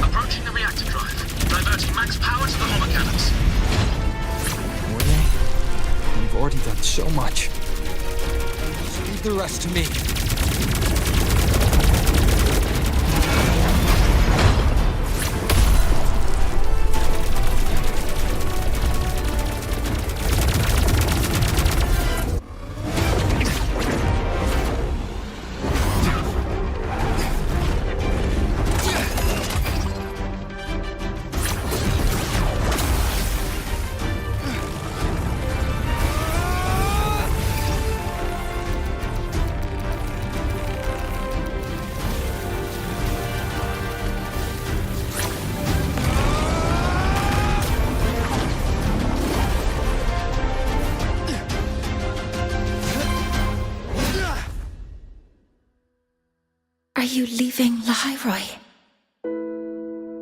Approaching the reactor drive. Diverting max power to the hollow cannons. Morning, you've already done so much. Just leave the rest to me. Are you leaving Lahairoi?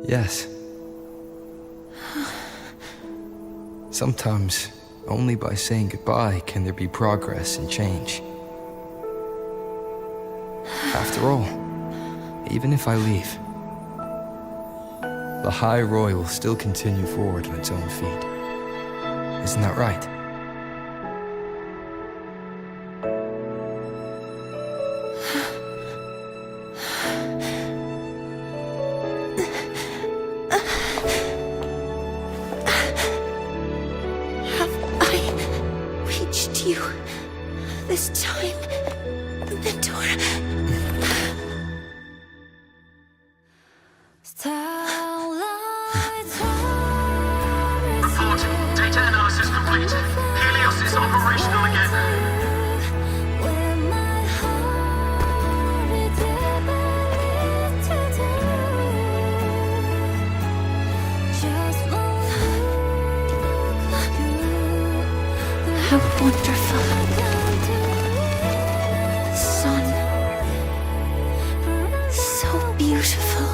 Yes. Sometimes, only by saying goodbye can there be progress and change. After all, even if I leave, Lahairoi will still continue forward on its own feet. Isn't that right? You this time, Mentor. Report. Data analysis complete. Helios is operational again. How wonderful. The sun. So beautiful.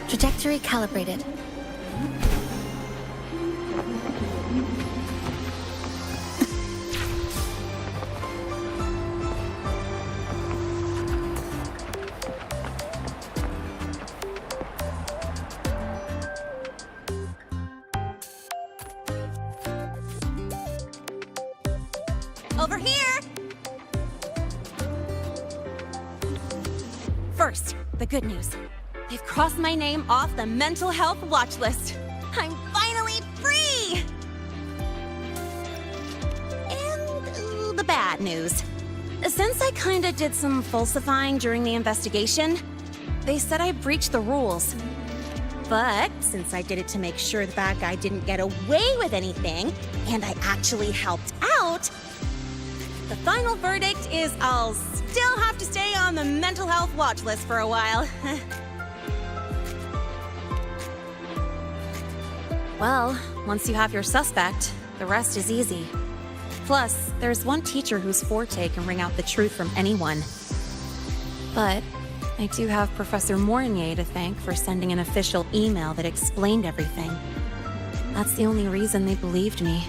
Trajectory calibrated. Over here! First, the good news. They've crossed my name off the mental health watch list. I'm finally free! And the bad news. Since I kinda did some falsifying during the investigation, they said I breached the rules. But since I did it to make sure the bad guy didn't get away with anything, and I actually helped out, the final verdict is I'll still have to stay on the mental health watch list for a while. Well, once you have your suspect, the rest is easy. Plus, there's one teacher whose forte can wring out the truth from anyone. But I do have Professor Mornier to thank for sending an official email that explained everything. That's the only reason they believed me.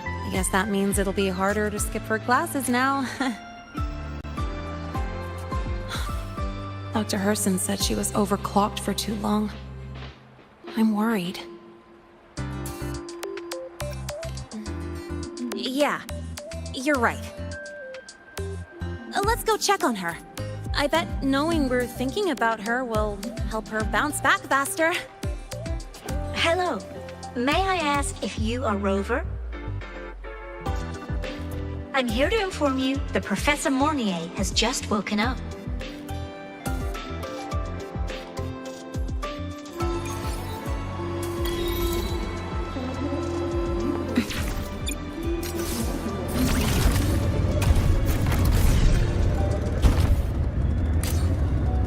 I guess that means it'll be harder to skip her classes now. Dr. Herson said she was overclocked for too long. I'm worried. Yeah, you're right. Let's go check on her. I bet knowing we're thinking about her will help her bounce back faster. Hello. May I ask if you are Rover? I'm here to inform you that Professor Mornier has just woken up.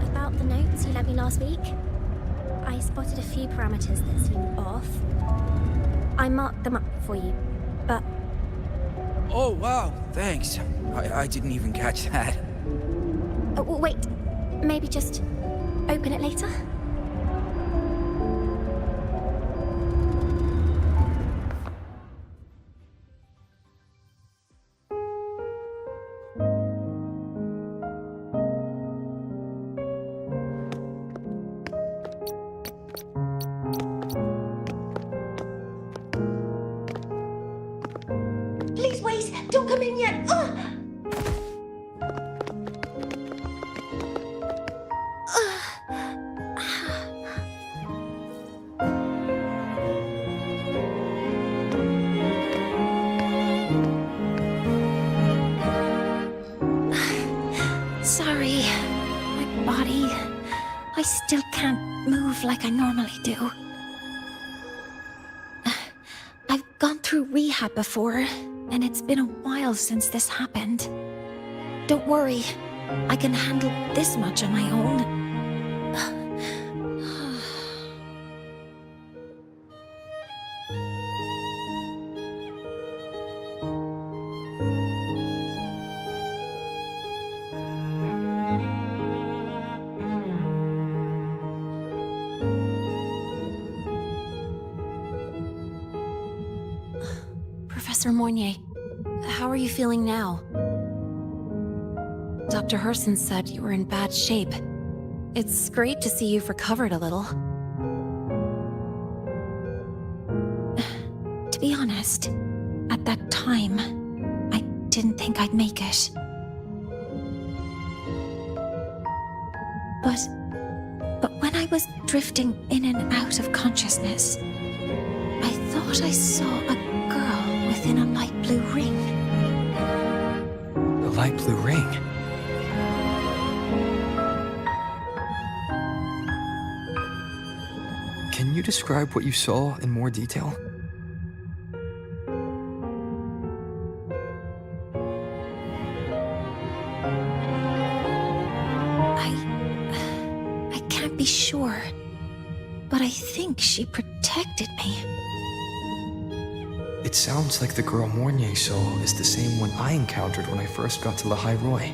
About the notes you lent me last week, I spotted a few parameters that seemed off. I marked them up for you, but... Oh, wow, thanks. I didn't even catch that. Wait, maybe just open it later? Please wait! Don't come in yet! Sorry. My body... I still can't move like I normally do. I've gone through rehab before, and it's been a while since this happened. Don't worry. I can handle this much on my own. Professor Mornier, how are you feeling now? Dr. Herson said you were in bad shape. It's great to see you've recovered a little. To be honest, at that time, I didn't think I'd make it. But when I was drifting in and out of consciousness, I thought I saw a girl within a light blue ring. A light blue ring? Can you describe what you saw in more detail? I can't be sure, but I think she protected me. It sounds like the girl Mornier saw is the same one I encountered when I first got to Lahai Roi.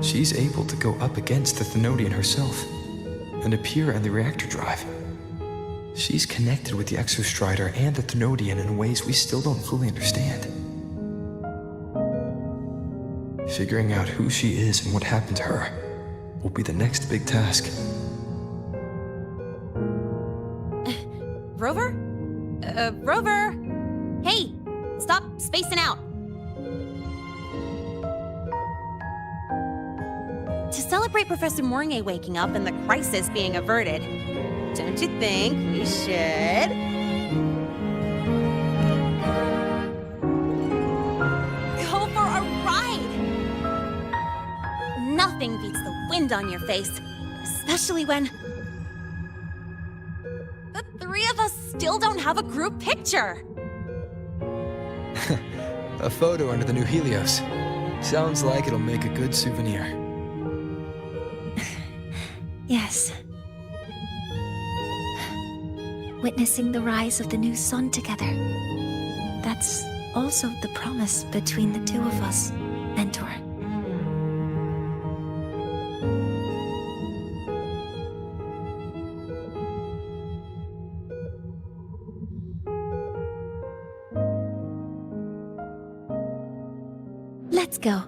She's able to go up against the Thenodian herself and appear in the reactor drive. She's connected with the Exostrider and the Thenodian in ways we still don't fully understand. Figuring out who she is and what happened to her will be the next big task. Rover? Rover! Hey! Stop spacing out! To celebrate Professor Mornier waking up and the crisis being averted, don't you think we should... go for a ride? Nothing beats the wind on your face, Especially when the three of us still don't have a group picture. A photo under the new Helios. Sounds like it'll make a good souvenir. Yes. Witnessing the rise of the new sun together. That's also the promise between the two of us, Mentor. Let's go.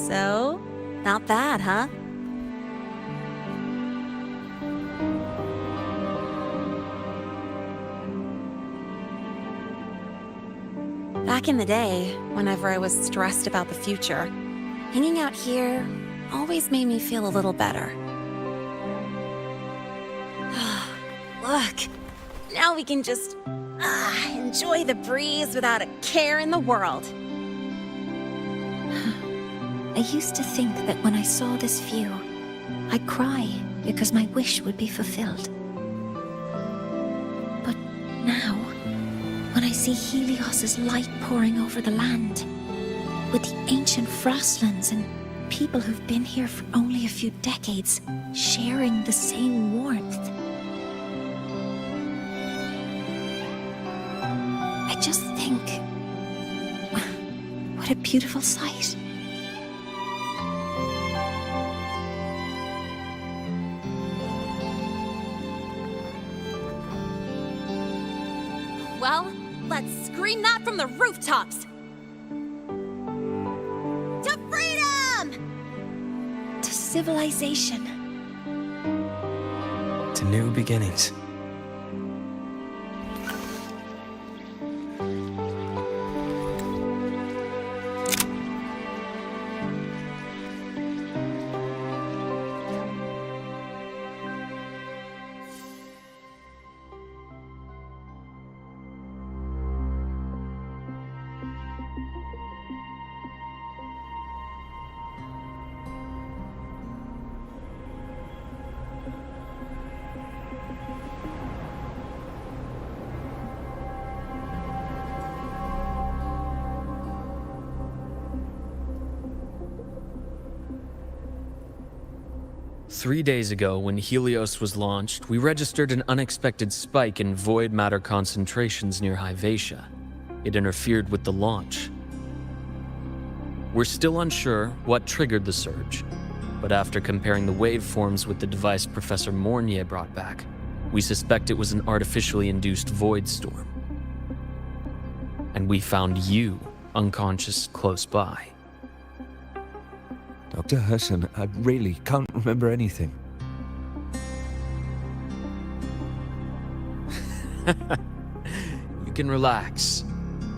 So, not bad, huh? Back in the day, whenever I was stressed about the future, hanging out here always made me feel a little better. Look, now we can just enjoy the breeze without a care in the world. I used to think that when I saw this view, I'd cry because my wish would be fulfilled. But now, when I see Helios's light pouring over the land, with the ancient frostlands and people who've been here for only a few decades sharing the same warmth, I just think, what a beautiful sight. Well, let's scream that from the rooftops! To freedom! To civilization. To new beginnings. Three days ago, when Helios was launched, we registered an unexpected spike in void matter concentrations near Hyvatia. It interfered with the launch. We're still unsure what triggered the surge, but after comparing the waveforms with the device Professor Mornier brought back, we suspect it was an artificially induced void storm. And we found you unconscious close by. Dr. Herson, I really can't remember anything. You can relax.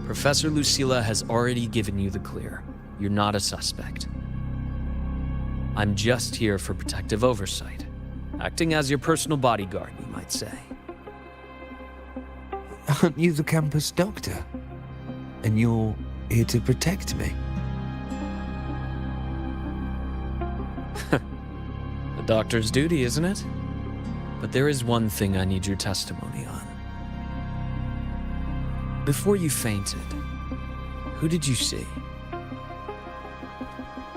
Professor Lucilla has already given you the clear. You're not a suspect. I'm just here for protective oversight, acting as your personal bodyguard, you might say. Aren't you the campus doctor? And you're here to protect me? The doctor's duty, isn't it? But there is one thing I need your testimony on. Before you fainted, who did you see?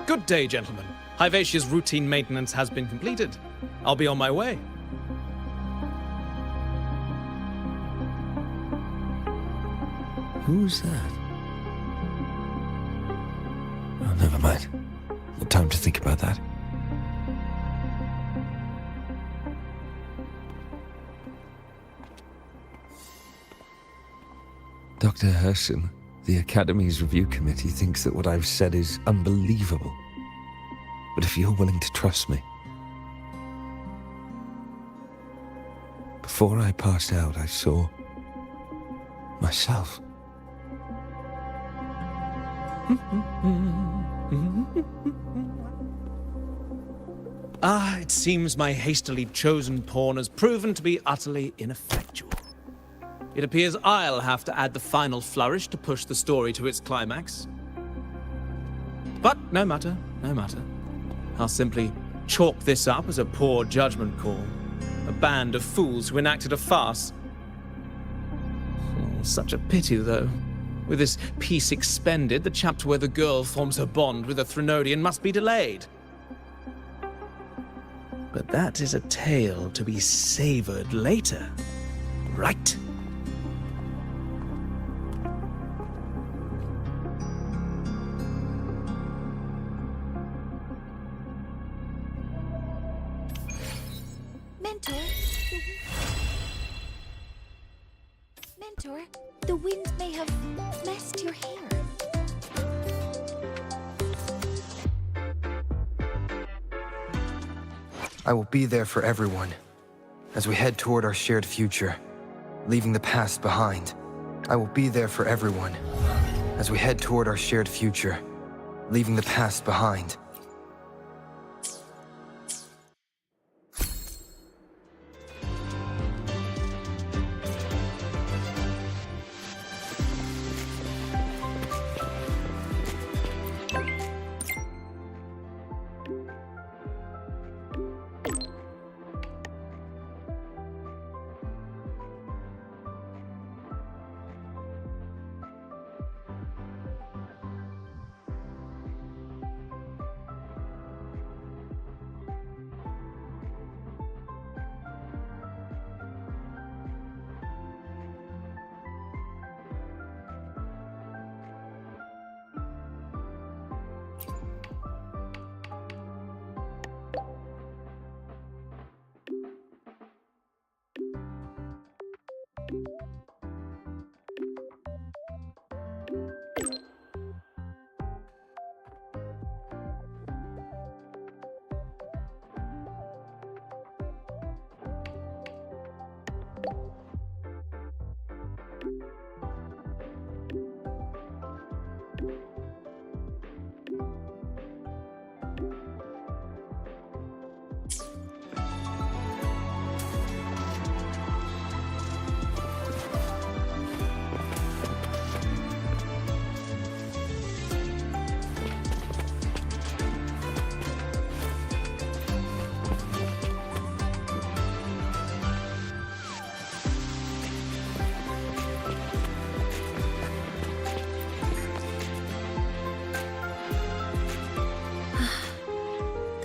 Good day, gentlemen. Hyvatia's routine maintenance has been completed. I'll be on my way. Who's that? Oh, never mind. No time to think about that. Dr. Herson, the Academy's review committee thinks that what I've said is unbelievable. But if you're willing to trust me... Before I passed out, I saw myself. Ah, it seems my hastily chosen pawn has proven to be utterly ineffectual. It appears I'll have to add the final flourish to push the story to its climax. But no matter, no matter. I'll simply chalk this up as a poor judgment call. A band of fools who enacted a farce. Oh, such a pity, though. With this piece expended, the chapter where the girl forms her bond with a Threnodian must be delayed. But that is a tale to be savored later, right? Mentor, the wind may have messed your hair. I will be there for everyone as we head toward our shared future, leaving the past behind. I will be there for everyone as we head toward our shared future, leaving the past behind.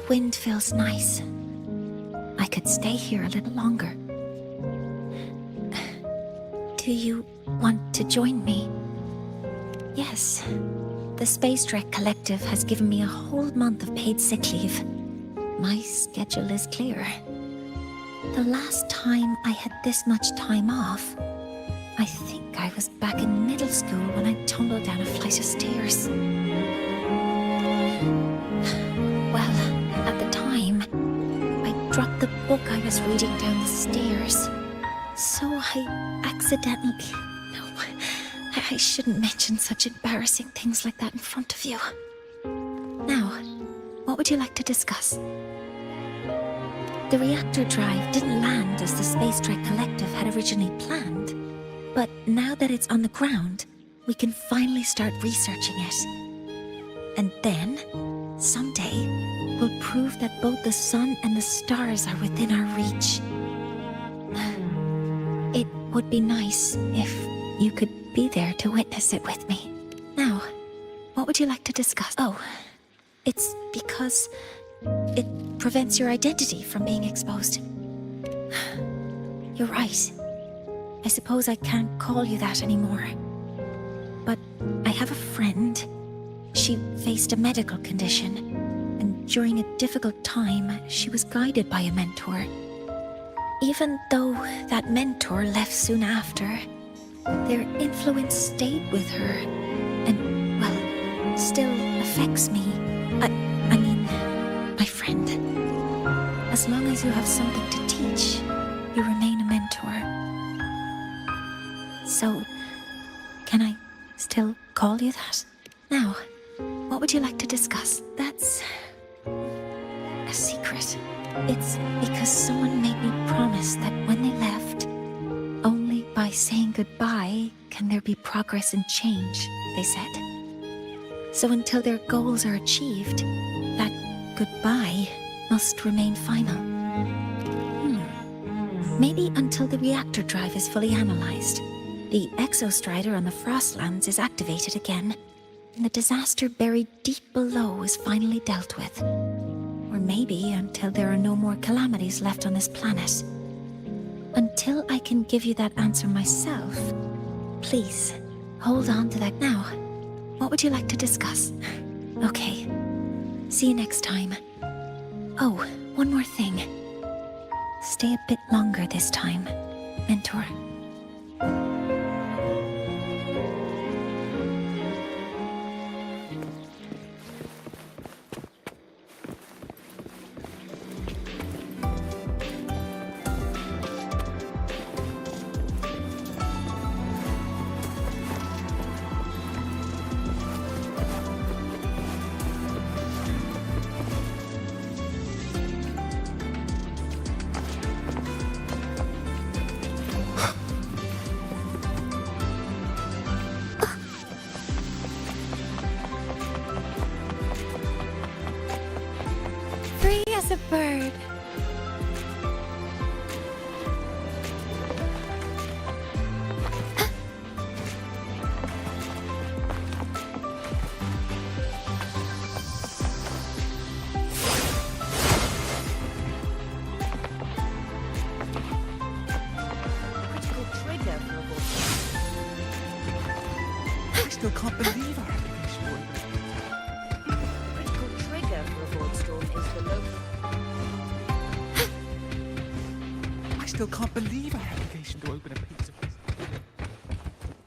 Wind feels nice. I could stay here a little longer. Do you want to join me? Yes. The Space Trek Collective has given me a whole month of paid sick leave. My schedule is clear. The last time I had this much time off, I think I was back in middle school when I tumbled down a flight of stairs. Dropped the book I was reading down the stairs. So I accidentally... No, I shouldn't mention such embarrassing things like that in front of you. Now, what would you like to discuss? The reactor drive didn't land as the Space Trek Collective had originally planned. But now that it's on the ground, we can finally start researching it. And then, someday, will prove that both the sun and the stars are within our reach. It would be nice if you could be there to witness it with me. Now, what would you like to discuss? Oh, it's because it prevents your identity from being exposed. You're right. I suppose I can't call you that anymore. But I have a friend. She faced a medical condition. During a difficult time, she was guided by a mentor. Even though that mentor left soon after, their influence stayed with her and, well, still affects me. I mean, my friend. As long as you have something to teach, you remain a mentor. So, Can I still call you that? Now, what would you like to discuss? That's a secret. It's because someone made me promise that when they left, only by saying goodbye can there be progress and change, they said. So until their goals are achieved, that goodbye must remain final. Maybe until the reactor drive is fully analyzed, the exostrider on the Frostlands is activated again, and the disaster buried deep below is finally dealt with. Or maybe until there are no more calamities left on this planet. Until I can give you that answer myself, please, hold on to that now. What would you like to discuss? Okay. See you next time. Oh, one more thing. Stay a bit longer this time, Mentor. Free as a bird. Critical trigger for a I still can't believe our application worked. critical trigger for a void storm is the local. I still can't believe our application to open a pizza.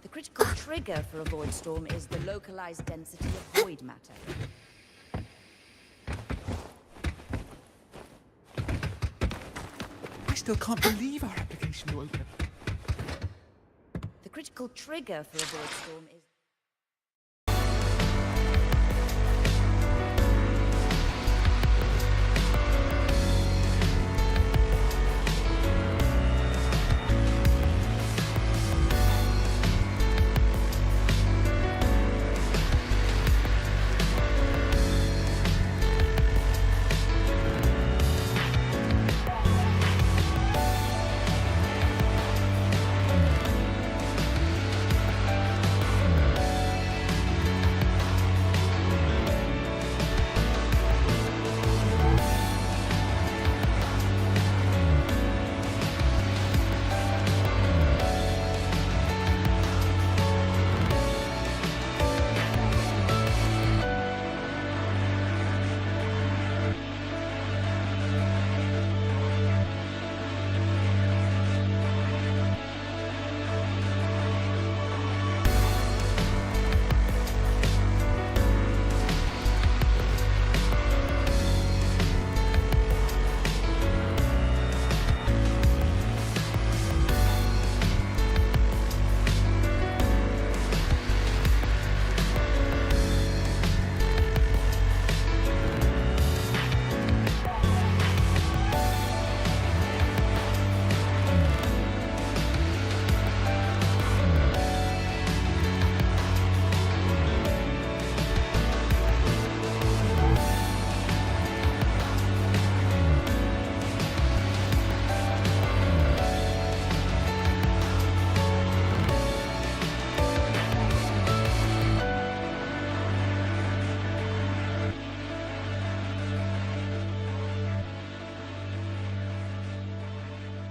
The critical trigger for a void storm is the localized density of void matter. I still can't believe our application to open a... The critical trigger for a void storm is